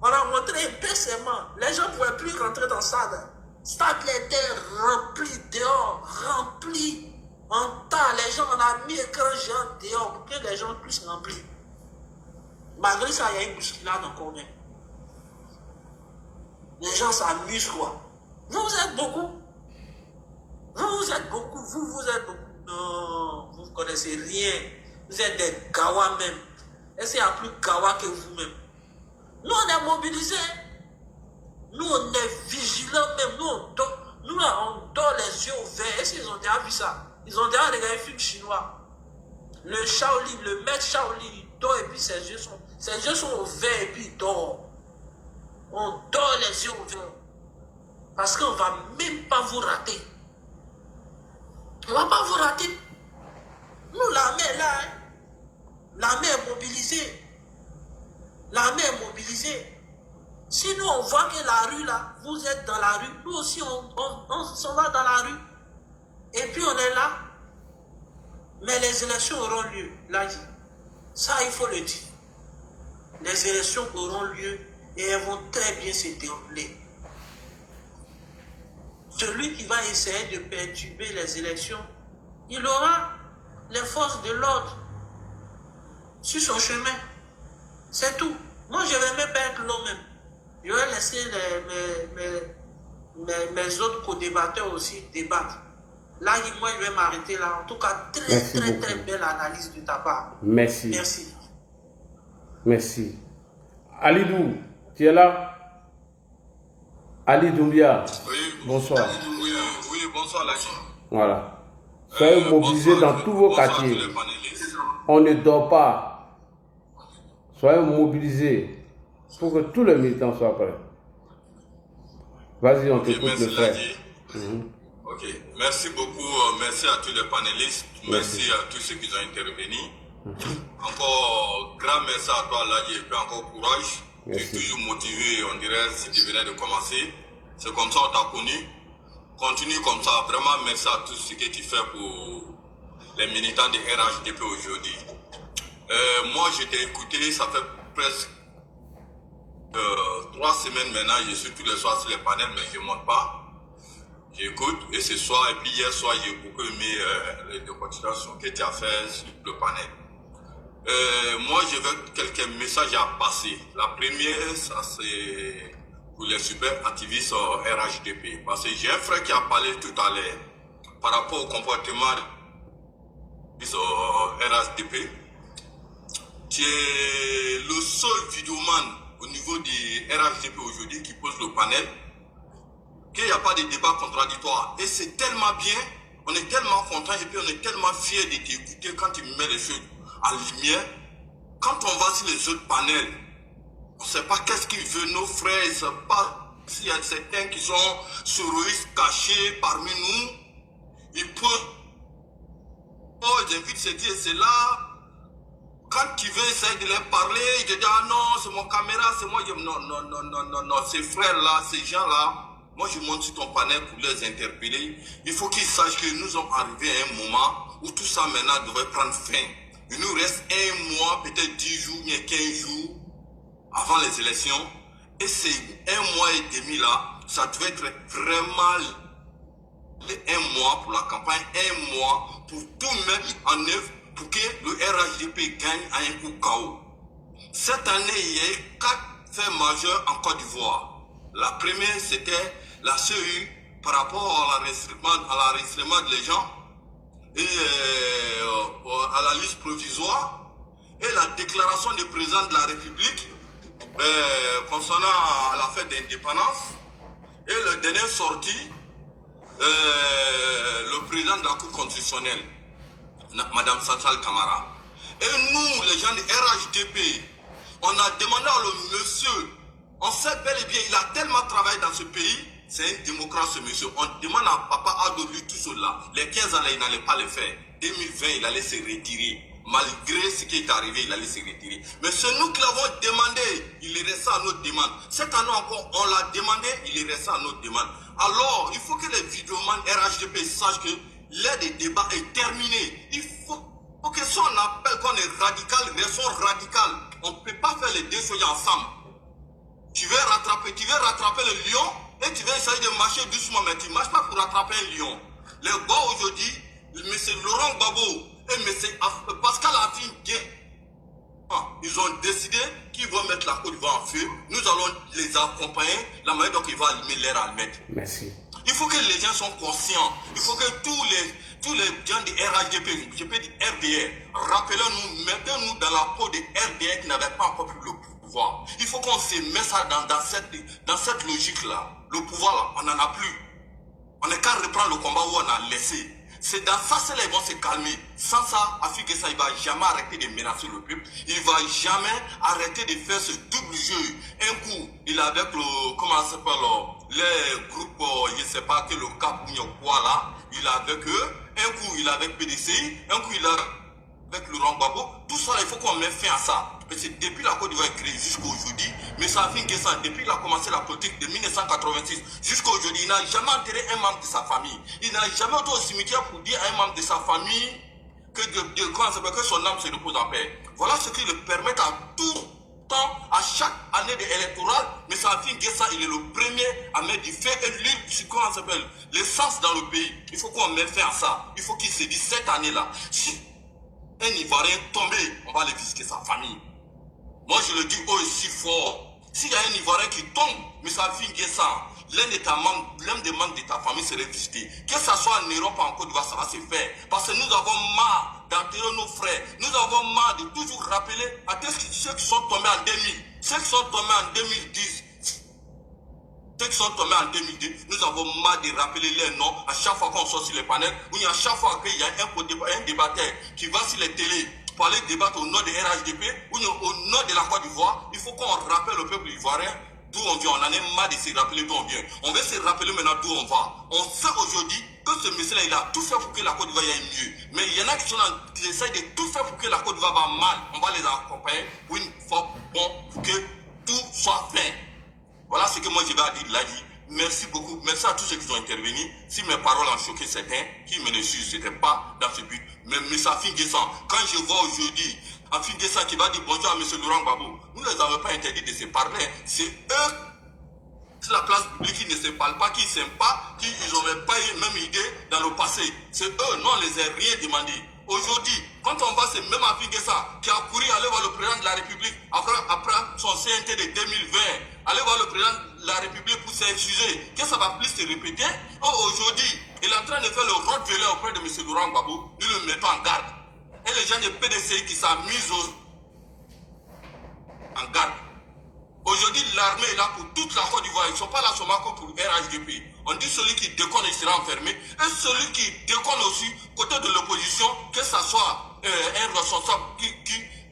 On a montré impersement. Les gens ne pouvaient plus rentrer dans le stade. Le stade était rempli dehors, rempli. En temps, les gens, on a mis écran géant dehors pour que les gens puissent remplir. Malgré ça, il y a une bousculade encore même. Les gens s'amusent quoi. Vous êtes beaucoup. Vous êtes beaucoup. Vous êtes beaucoup. Non, vous ne connaissez rien. Vous êtes des gawas même. Est-ce qu'il y a plus gawa que vous-même? Nous, on est mobilisés. Nous, on est vigilants même. Nous, on dort les yeux ouverts. Est-ce qu'ils ont déjà vu ça? Ils ont déjà regardé un film chinois. Le Shaolin, le maître Shaolin, il dort et puis ses yeux sont ouverts et puis il dort. On dort les yeux ouverts. Parce qu'on ne va même pas vous rater. On ne va pas vous rater. Nous, l'armée est là. Hein. L'armée est mobilisée. L'armée est mobilisée. Si nous, on voit que la rue, là, vous êtes dans la rue, nous aussi, on s'en va dans la rue. Et puis, on est là. Mais les élections auront lieu. Là, ça, il faut le dire. Les élections auront lieu et elles vont très bien se dérouler. Celui qui va essayer de perturber les élections, il aura les forces de l'ordre sur son chemin. C'est tout. Moi, je ne vais même pas être long même. Je vais laisser mes autres co-débatteurs aussi débattre. Là, moi, je vais m'arrêter là. En tout cas, très belle analyse de ta part. Merci. Merci. Merci. Alidou, tu es là? Ali Doumbia, Oui, bonsoir. oui, bonsoir Lachi. Voilà. Soyez mobilisés dans tous vos quartiers. On ne dort pas. Soyez mobilisés pour que tous les militants soient prêts. Vas-y, on t'écoute, le frère. Ok, merci beaucoup. Merci à tous les panélistes. Merci à tous ceux qui ont intervenu. Encore grand merci à toi, Ladji, et puis encore courage. Tu es toujours motivé, on dirait, si tu venais de commencer. C'est comme ça qu'on t'a connu. Continue comme ça. Vraiment, merci à tous ce que tu fais pour les militants de RHDP aujourd'hui. Moi, je t'ai écouté, ça fait presque 3 semaines maintenant. Je suis tous les soirs sur les panels, mais je ne monte pas. J'écoute, et ce soir, et puis hier soir, j'ai beaucoup aimé les continuations que tu as fait sur le panel. Moi, j'ai quelques messages à passer. La première, ça c'est pour les super activistes RHDP. Parce que j'ai un frère qui a parlé tout à l'heure par rapport au comportement des RHDP. Tu es le seul vidéoman au niveau des RHDP aujourd'hui qui pose le panel, qu'il n'y a pas de débat contradictoire. Et c'est tellement bien, on est tellement content et puis on est tellement fiers de t'écouter quand tu mets les choses en lumière. Quand on va sur les autres panels, on ne sait pas qu'est-ce qu'ils veulent, nos frères, ils ne savent pas s'il y a certains qui sont souris cachés parmi nous. Ils peuvent, ils invitent ceci et cela. Quand tu veux essayer de leur parler, ils te disent ah non, c'est mon caméra, c'est moi. Non, ces frères-là, ces gens-là, moi je monte sur ton panel pour les interpeller. Il faut qu'ils sachent que nous sommes arrivés à un moment où tout ça maintenant devrait prendre fin. Il nous reste 1 mois, peut-être 10 jours, bien 15 jours avant les élections. Et ces 1 mois et demi là, ça devait être vraiment les 1 mois pour la campagne, 1 mois pour tout mettre en œuvre pour que le RHDP gagne à un coup KO. Cette année, il y a eu 4 faits majeurs en Côte d'Ivoire. La première, c'était la CEU par rapport à l'enregistrement des gens et à la liste provisoire et la déclaration du président de la République concernant la fête d'indépendance et le dernier sorti, le président de la Cour constitutionnelle, Madame Satsal Kamara. Et nous, les gens du RHDP, on a demandé à le monsieur, on sait bel et bien, il a tellement travaillé dans ce pays, c'est un démocrate ce monsieur. On demande à Papa Ado lui tout cela. Les 15 ans là, il n'allait pas le faire. 2020, il allait se retirer. Malgré ce qui est arrivé, il allait se retirer. Mais c'est nous qui l'avons demandé, il est resté à notre demande. Cette année encore, on l'a demandé, il est resté à notre demande. Alors, il faut que les vidéomans RHDP sachent que l'ère des débats est terminée. Il faut que si on appelle qu'on est radical, restons radical. On ne peut pas faire les deux choses ensemble. Tu veux rattraper le lion et tu veux essayer de marcher doucement, mais tu ne marches pas pour rattraper un lion. Les gars aujourd'hui, M. Laurent Gbagbo et M. Pascal Affingué, ils ont décidé qu'ils vont mettre la Côte d'Ivoire en feu. Nous allons les accompagner, la manière dont ils vont allumer l'air à le mettre. Merci. Il faut que les gens soient conscients. Il faut que tous les gens du RHDP, je peux dire RDR, rappelez-nous, mettez-nous dans la peau des RDR qui n'avaient pas encore pris le pouvoir. Il faut qu'on se mette ça dans cette logique-là. Le pouvoir, là, on n'en a plus. On n'est qu'à reprendre le combat où on a laissé. C'est dans ça que ils vont se calmer. Sans ça, Afika, ça, il ne va jamais arrêter de menacer le peuple. Il ne va jamais arrêter de faire ce double jeu. Un coup, il est avec le, comment ça s'appelle, les groupes, je ne sais pas, que le Cap ou quoi là, il est avec eux. Un coup, il est avec PDCI. Un coup, il est avec Laurent Gbagbo. Tout ça, il faut qu'on mette fin à ça. Parce que depuis la Côte d'Ivoire est créée jusqu'à aujourd'hui, mais ça a fait que ça, depuis qu'il a commencé la politique de 1986 jusqu'à aujourd'hui, il n'a jamais enterré un membre de sa famille. Il n'a jamais été au cimetière pour dire à un membre de sa famille que son âme se repose en paix. Voilà ce qui le permet à tout temps, à chaque année électorale, mais ça a fait que ça, il est le premier à mettre du fait et l'huile, comment ça s'appelle, l'essence dans le pays. Il faut qu'on mette fin à ça. Il faut qu'il se dise cette année-là, si un Ivoirien tombé, on va aller visiter sa famille. Moi, je le dis haut et si fort. S'il y a un Ivoirien qui tombe, mais ça finit ça, l'un des membres de ta famille serait visité. Que ce soit en Europe ou en Côte d'Ivoire, ça va se faire. Parce que nous avons marre d'enterrer nos frères. Nous avons marre de toujours rappeler à tous ceux qui sont tombés en 2000, ceux qui sont tombés en 2010, ceux qui sont tombés en 2010, nous avons marre de rappeler leurs noms à chaque fois qu'on sort sur les panels, ou à chaque fois qu'il y a un débatteur qui va sur les télés pour aller débattre au nom de RHDP ou au nom de la Côte d'Ivoire. Il faut qu'on rappelle au peuple ivoirien d'où on vient. On en est marre de se rappeler d'où on vient. On veut se rappeler maintenant d'où on va. On sait aujourd'hui que ce monsieur-là, il a tout fait pour que la Côte d'Ivoire aille mieux. Mais il y en a qui essayent de tout faire pour que la Côte d'Ivoire va mal. On va les accompagner pour une fois pour que tout soit fait. Voilà ce que moi je vais dire là. Merci beaucoup. Merci à tous ceux qui ont intervenu. Si mes paroles ont choqué certains, qui me le suivent, ce n'était pas dans ce but. Mais M. Afin Guessan, quand je vois aujourd'hui Afin Guessan qui va dire bonjour à M. Laurent Gbagbo, nous ne les avons pas interdit de se parler. C'est eux, c'est la place publique qui ne se parle pas, qui ne s'aiment pas, qui n'ont pas eu la même idée dans le passé. C'est eux, non, on ne les a rien demandé. Aujourd'hui, quand on voit ce même Afin Guessan qui a couru aller voir le président de la République après son CNT de 2020, aller voir le président de la République pour s'excuser, que ça va plus se répéter. Aujourd'hui, il est en train de faire le rottweiler auprès de M. Laurent Gbagbo, nous le mettons en garde. Et les gens de PDCI qui s'amusent en garde. Aujourd'hui, l'armée est là pour toute la Côte d'Ivoire. Ils ne sont pas là seulement pour RHDP. On dit celui qui déconne, il sera enfermé. Et celui qui déconne aussi, côté de l'opposition, que ce soit un responsable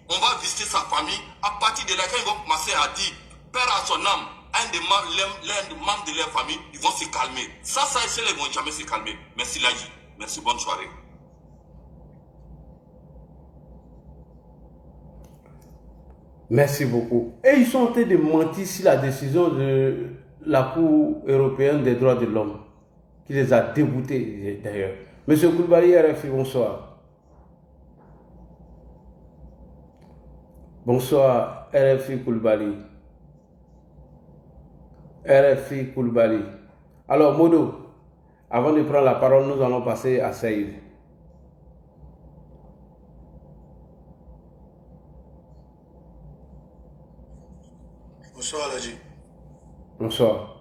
on va visiter sa famille. À partir de là, quand ils vont commencer à dire, père à son âme, l'un des membres de leur famille, ils vont se calmer. Ça, ils ne vont jamais se calmer. Merci Laji. Merci, bonne soirée. Merci beaucoup. Et ils sont en train de mentir sur la décision de la Cour européenne des droits de l'homme, qui les a dégoûtés d'ailleurs. Monsieur Koulibaly, RFI, bonsoir. Bonsoir, RFI Koulibaly. RFI Koulibaly. Alors, Modo, avant de prendre la parole, nous allons passer à Saïd. Bonsoir Aladji. Bonsoir.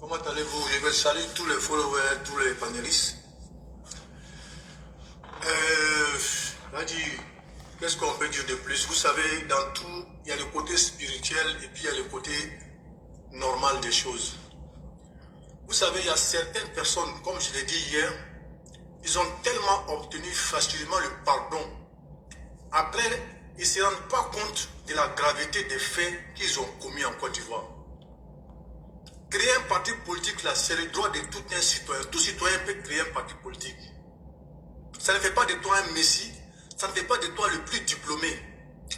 Comment allez-vous? Je vais saluer tous les followers, tous les panélistes. Aladji, qu'est-ce qu'on peut dire de plus? Vous savez, dans tout, il y a le côté spirituel et puis il y a le côté normal des choses. Vous savez, il y a certaines personnes, comme je l'ai dit hier, ils ont tellement obtenu facilement le pardon. Après, ils ne se rendent pas compte de la gravité des faits qu'ils ont commis en Côte d'Ivoire. Créer un parti politique, là, c'est le droit de tout un citoyen. Tout citoyen peut créer un parti politique. Ça ne fait pas de toi un messie, ça ne fait pas de toi le plus diplômé.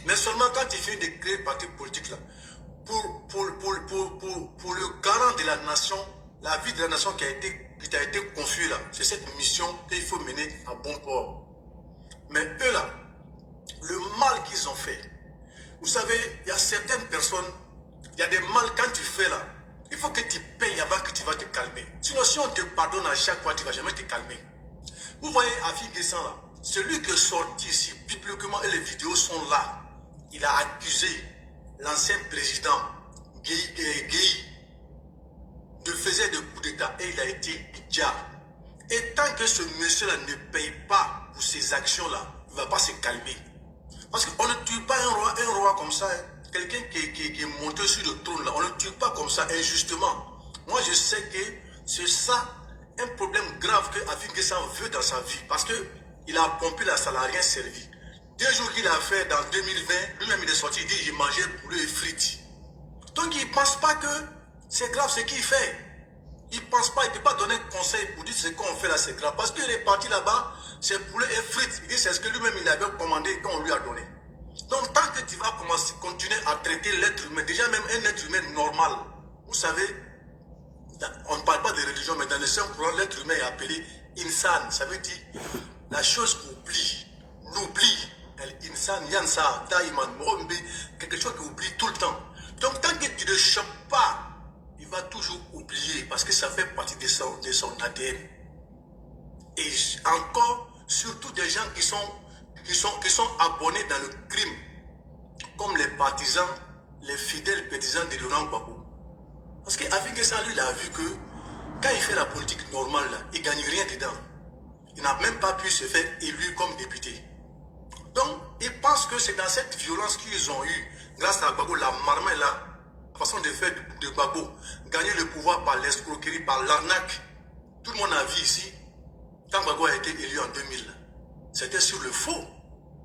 Mais seulement quand tu finis de créer un parti politique, là, pour le garant de la nation, la vie de la nation qui t'a été confiée là, c'est cette mission qu'il faut mener à bon port. Mais eux là, le mal qu'ils ont fait, vous savez, il y a certaines personnes, il y a des mal quand tu fais là, il faut que tu payes avant que tu vas te calmer. Sinon, si on te pardonne à chaque fois, tu ne vas jamais te calmer. Vous voyez Afin Guessan là, celui qui est sorti ici, publiquement, et les vidéos sont là, il a accusé l'ancien président Gueye de faire des coups d'État et il a été idéal. Et tant que ce monsieur-là ne paye pas pour ces actions-là, il ne va pas se calmer. Parce qu'on ne tue pas un roi comme ça, hein. Quelqu'un qui est monté sur le trône, là, on ne le tue pas comme ça injustement. Moi, je sais que c'est ça, un problème grave que Afin Guessan veut dans sa vie. Parce qu'il a pompé la salle, rien servi. 2 jours qu'il a fait dans 2020, lui-même il est sorti, il dit il mangeait poulet et frites. Donc il ne pense pas que c'est grave ce qu'il fait. Il ne pense pas, il ne peut pas donner un conseil pour dire ce qu'on fait là c'est grave. Parce qu'il est parti là-bas, c'est poulet et frites. Il dit c'est ce que lui-même il avait commandé et qu'on lui a donné. Donc tant que tu vas continuer à traiter l'être humain, déjà même un être humain normal, vous savez, on ne parle pas de religion, mais dans le Saint-Courant, l'être humain est appelé insan. Ça veut dire la chose oublie, l'oubli. Insan, yansa, daïman, morombe, quelque chose qui oublie tout le temps. Donc tant que tu ne chopes pas, il va toujours oublier parce que ça fait partie de son ADN. Et encore, surtout des gens qui sont abonnés dans le crime, comme les partisans, les fidèles partisans de Laurent Gbagbo. Parce qu'Afin Guessan, lui, il a vu que quand il fait la politique normale, là, il ne gagne rien dedans. Il n'a même pas pu se faire élu comme député. Donc, ils pensent que c'est dans cette violence qu'ils ont eu, grâce à Gbagbo, la marmaille là, la façon de faire de Gbagbo, gagner le pouvoir par l'escroquerie, par l'arnaque. Tout le monde a vu ici, quand Gbagbo a été élu en 2000, c'était sur le faux,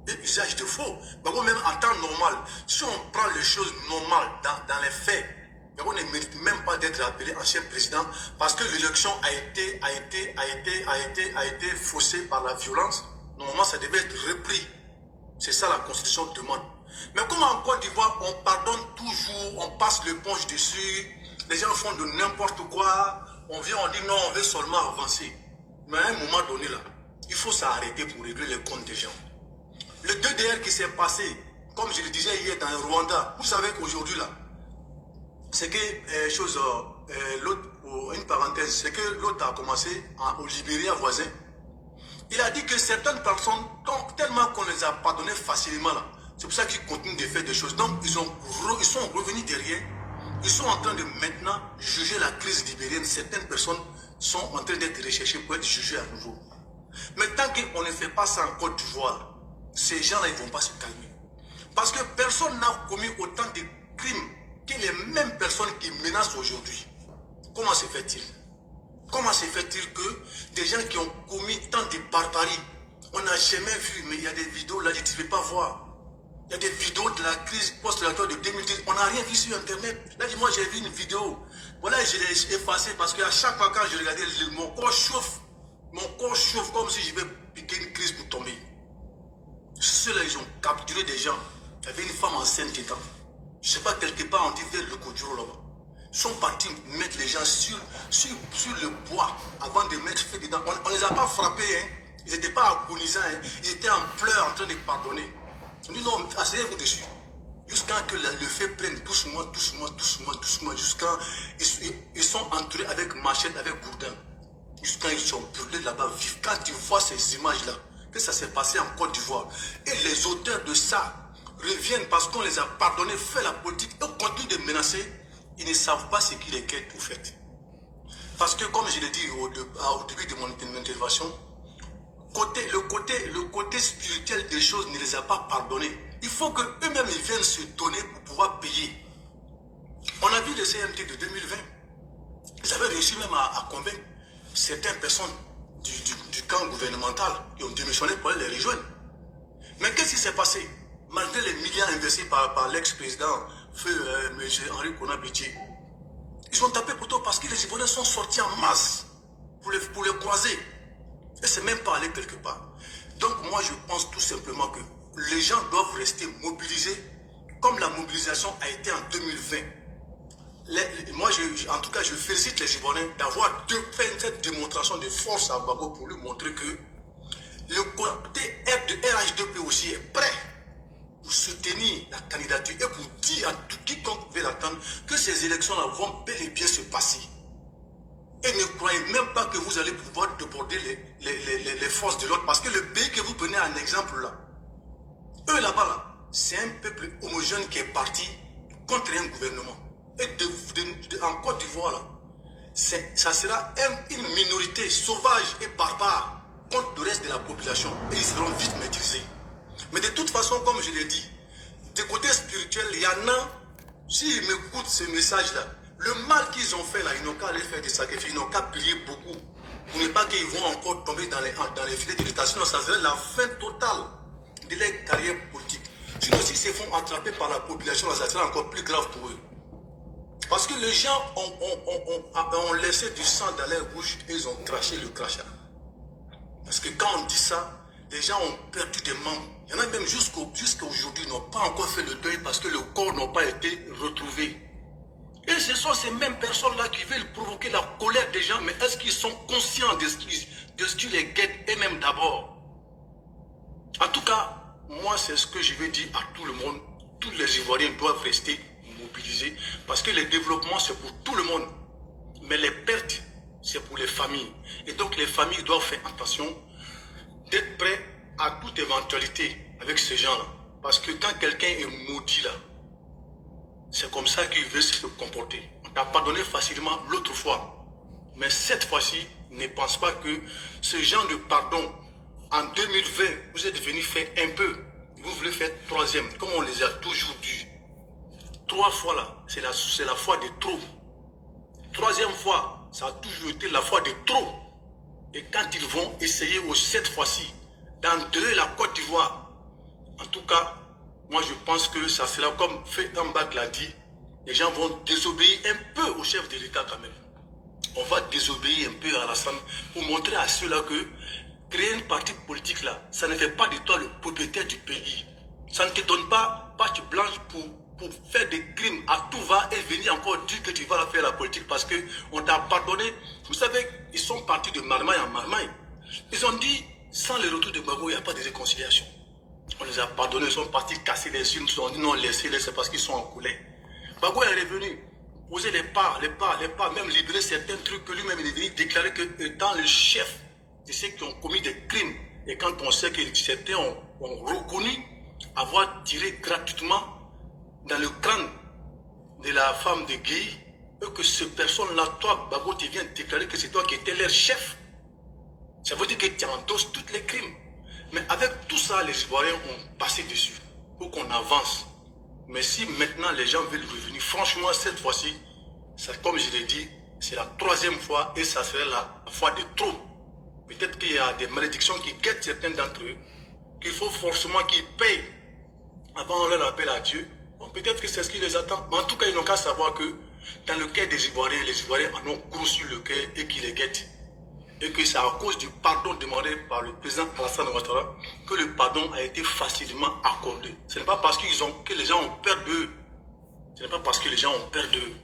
et usage de faux. Gbagbo, même en temps normal, si on prend les choses normales dans les faits, Gbagbo ne mérite même pas d'être appelé ancien président parce que l'élection a été faussée par la violence. Normalement, ça devait être repris. C'est ça la Constitution demande. Mais comme en Côte d'Ivoire, on pardonne toujours, on passe l'éponge dessus, les gens font de n'importe quoi, on vient, on dit non, on veut seulement avancer. Mais à un moment donné là, il faut s'arrêter pour régler les comptes des gens. Le 2DR qui s'est passé, comme je le disais hier dans le Rwanda, vous savez qu'aujourd'hui là, c'est que une parenthèse, c'est que l'autre a commencé au Libéria voisin. Il a dit que certaines personnes, tellement qu'on les a pardonnées facilement là, c'est pour ça qu'ils continuent de faire des choses. Donc ils sont revenus derrière, ils sont en train de maintenant juger la crise libérienne. Certaines personnes sont en train d'être recherchées pour être jugées à nouveau. Mais tant qu'on ne fait pas ça en Côte d'Ivoire, ces gens-là, ils ne vont pas se calmer. Parce que personne n'a commis autant de crimes que les mêmes personnes qui menacent aujourd'hui. Comment se fait-il? Comment se fait-il que des gens qui ont commis tant de barbaries, on n'a jamais vu, mais il y a des vidéos là, tu ne peux pas voir. Il y a des vidéos de la crise post-électorale de 2010, on n'a rien vu sur Internet. Là, moi j'ai vu une vidéo, voilà, je l'ai effacée parce qu'à chaque fois quand je regardais, mon corps chauffe comme si je vais piquer une crise pour tomber. Ceux-là, ils ont capturé des gens. Il y avait une femme enceinte qui était. Je ne sais pas, quelque part, on dit vers le Kodjuro là-bas. Ils sont partis mettre les gens sur le bois avant de mettre feu dedans. On ne les a pas frappés, hein. Ils n'étaient pas agonisants, hein. Ils étaient en pleurs en train de pardonner. On dit non, asseyez-vous dessus. Jusqu'à ce que le feu prenne doucement, jusqu'à ils sont entourés avec machette, avec gourdin. Jusqu'à ils sont brûlés là-bas vifs. Quand tu vois ces images-là, que ça s'est passé en Côte d'Ivoire, et les auteurs de ça reviennent parce qu'on les a pardonnés, fait la politique, et continuent de menacer, ils ne savent pas ce qu'il est qu'est tout fait. Parce que comme je l'ai dit au début de mon intervention, le côté spirituel des choses ne les a pas pardonnés. Il faut qu'eux-mêmes ils viennent se donner pour pouvoir payer. On a vu le CMT de 2020. Ils avaient réussi même à convaincre certaines personnes du camp gouvernemental qui ont démissionné pour aller les rejoindre. Mais qu'est-ce qui s'est passé? Malgré les milliards investis par l'ex-président M. Henri Konan Bédié, ils ont tapé plutôt parce que les Ivoiriens sont sortis en masse pour les croiser. Et c'est même pas aller quelque part. Donc moi je pense tout simplement que les gens doivent rester mobilisés comme la mobilisation a été en 2020. Moi en tout cas je félicite les Ivoiriens d'avoir fait cette démonstration de force à Gbagbo pour lui montrer que le côté de RHDP aussi est prêt pour soutenir la candidature et pour dire à tout quiconque veut l'attendre que ces élections-là vont bel et bien se passer. Et ne croyez même pas que vous allez pouvoir déborder les forces de l'autre. Parce que le pays que vous prenez en exemple là, eux là-bas, là, c'est un peuple homogène qui est parti contre un gouvernement. Et en Côte d'Ivoire, là, ça sera une minorité sauvage et barbare contre le reste de la population. Et ils seront vite maîtrisés. Mais de toute façon, comme je l'ai dit, du côté spirituel, il y en a, s'ils m'écoutent ce message-là, le mal qu'ils ont fait là, ils n'ont qu'à aller faire des sacrifices, ils n'ont qu'à prier beaucoup. Pour ne pas qu'ils vont encore tomber dans les filets de l'État. Sinon, ça serait la fin totale de leur carrière politique. Sinon, s'ils se font attraper par la population, ça serait encore plus grave pour eux. Parce que les gens ont laissé du sang dans leur bouche et ils ont craché le crachat. Parce que quand on dit ça, les gens ont perdu des membres. Il y en a même jusqu'à aujourd'hui n'ont pas encore fait le deuil parce que le corps n'a pas été retrouvé. Et ce sont ces mêmes personnes-là qui veulent provoquer la colère des gens, mais est-ce qu'ils sont conscients de ce qui les guette eux-mêmes d'abord? En tout cas, moi c'est ce que je vais dire à tout le monde. Tous les Ivoiriens doivent rester mobilisés parce que le développement c'est pour tout le monde. Mais les pertes, c'est pour les familles. Et donc les familles doivent faire attention d'être prêts à toute éventualité avec ces gens-là. Parce que quand quelqu'un est maudit là, c'est comme ça qu'il veut se comporter. On t'a pardonné facilement l'autre fois. Mais cette fois-ci, ne pense pas que ce genre de pardon, en 2020, vous êtes venu faire un peu. Vous voulez faire troisième, comme on les a toujours dit. 3 fois là, c'est la fois de trop. Troisième fois, ça a toujours été la fois de trop. Et quand ils vont essayer cette fois-ci, d'entrer la Côte d'Ivoire, en tout cas, moi je pense que ça sera comme fait en bas l'a dit, les gens vont désobéir un peu au chef de l'État quand même. On va désobéir un peu à Alassane pour montrer à ceux-là que créer une partie politique là, ça ne fait pas de toi le propriétaire du pays. Ça ne te donne pas page blanche pour faire des crimes à tout va et venir encore dire que tu vas faire la politique parce qu'on t'a pardonné. Vous savez, ils sont partis de marmaille en marmaille. Ils ont dit, sans le retour de Gbagbo, il n'y a pas de réconciliation. On les a pardonnés, ils sont partis casser les unes, ils ont dit non, laissez-les, c'est parce qu'ils sont en colère. Gbagbo est revenu, poser les pas, même libérer certains trucs que lui-même il est venu déclarer que étant le chef de ceux qui ont commis des crimes, et quand on sait que certains ont reconnu avoir tiré gratuitement dans le crâne de la femme de Guy, et que ces personnes-là, toi, Gbagbo, tu viens déclarer que c'est toi qui étais leur chef. Ça veut dire que tu endosses tous les crimes. Mais avec tout ça, les Ivoiriens ont passé dessus pour qu'on avance. Mais si maintenant les gens veulent revenir, franchement, cette fois-ci, comme je l'ai dit, c'est la 3e fois et ça serait la fois de trop. Peut-être qu'il y a des malédictions qui guettent certains d'entre eux, qu'il faut forcément qu'ils payent avant on leur appelle à Dieu. Bon, peut-être que c'est ce qui les attend. Mais en tout cas, ils n'ont qu'à savoir que dans le cœur des Ivoiriens, les Ivoiriens en ont gros sur le cœur et qu'ils les guettent. Et que c'est à cause du pardon demandé par le président Alassane Ouattara que le pardon a été facilement accordé. Ce n'est pas parce que les gens ont peur d'eux. Ce n'est pas parce que les gens ont peur d'eux.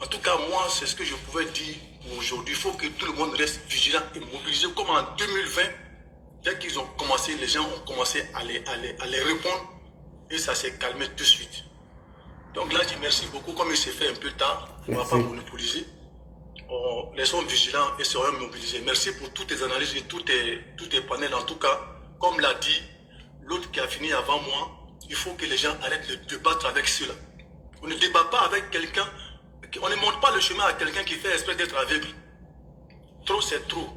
En tout cas, moi, c'est ce que je pouvais dire aujourd'hui. Il faut que tout le monde reste vigilant et mobilisé. Comme en 2020, dès qu'ils ont commencé, les gens ont commencé à les répondre. Et ça s'est calmé tout de suite. Donc là, je dis merci beaucoup. Comme il s'est fait un peu tard, on ne va pas monopoliser. Laissons vigilants et serons mobilisés. Merci pour toutes tes analyses et tous tes panels. En tout cas, comme l'a dit l'autre qui a fini avant moi, il faut que les gens arrêtent de débattre avec ceux-là. On ne débat pas avec quelqu'un, on ne monte pas le chemin à quelqu'un qui fait espèce d'être aveugle. Trop c'est trop.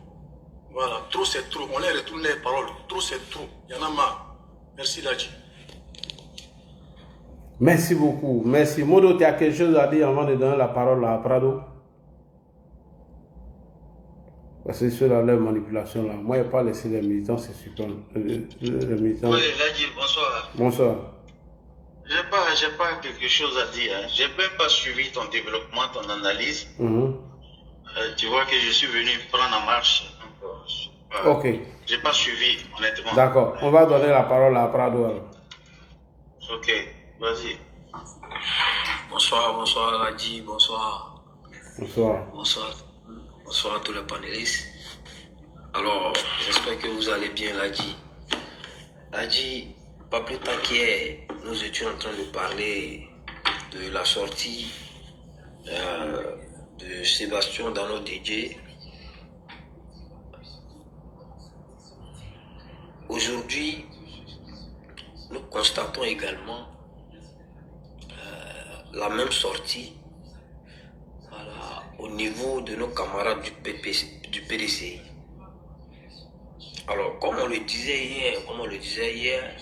Voilà, trop c'est trop. On les retourne les paroles. Trop c'est trop. Il y en a marre. Merci Ladji. Merci beaucoup. Merci. Modo, tu as quelque chose à dire avant de donner la parole à Prado? Parce que c'est leur manipulation là. Moi, je n'ai pas laissé les militants, c'est super. Les militants. Oui, Ladji, bonsoir. Bonsoir. J'ai pas quelque chose à dire. Hein. J'ai même pas suivi ton développement, ton analyse. Tu vois que je suis venu prendre en marche. Ok. J'ai pas suivi, honnêtement. D'accord. On va donner la parole à Prado alors. Ok, vas-y. Bonsoir Ladji, bonsoir. Bonsoir. Bonsoir à tous les panélistes. Alors, j'espère que vous allez bien, Ladji. Ladji, pas plus tard qu'hier, nous étions en train de parler de la sortie de Sébastien Dano DJ. Aujourd'hui, nous constatons également la même sortie au niveau de nos camarades du PDC. Alors, comme on le disait hier,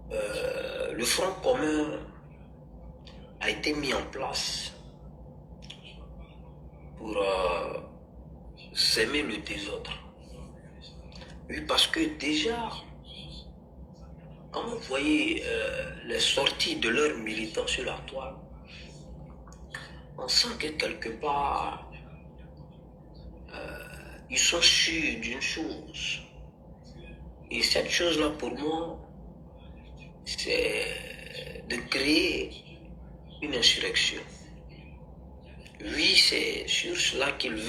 le Front commun a été mis en place pour s'aimer le désordre. Oui, parce que déjà, quand vous voyez les sorties de leurs militants sur la toile, on sent que quelque part, ils sont sûrs d'une chose. Et cette chose-là, pour moi, c'est de créer une insurrection. Oui, c'est sur cela qu'ils veulent.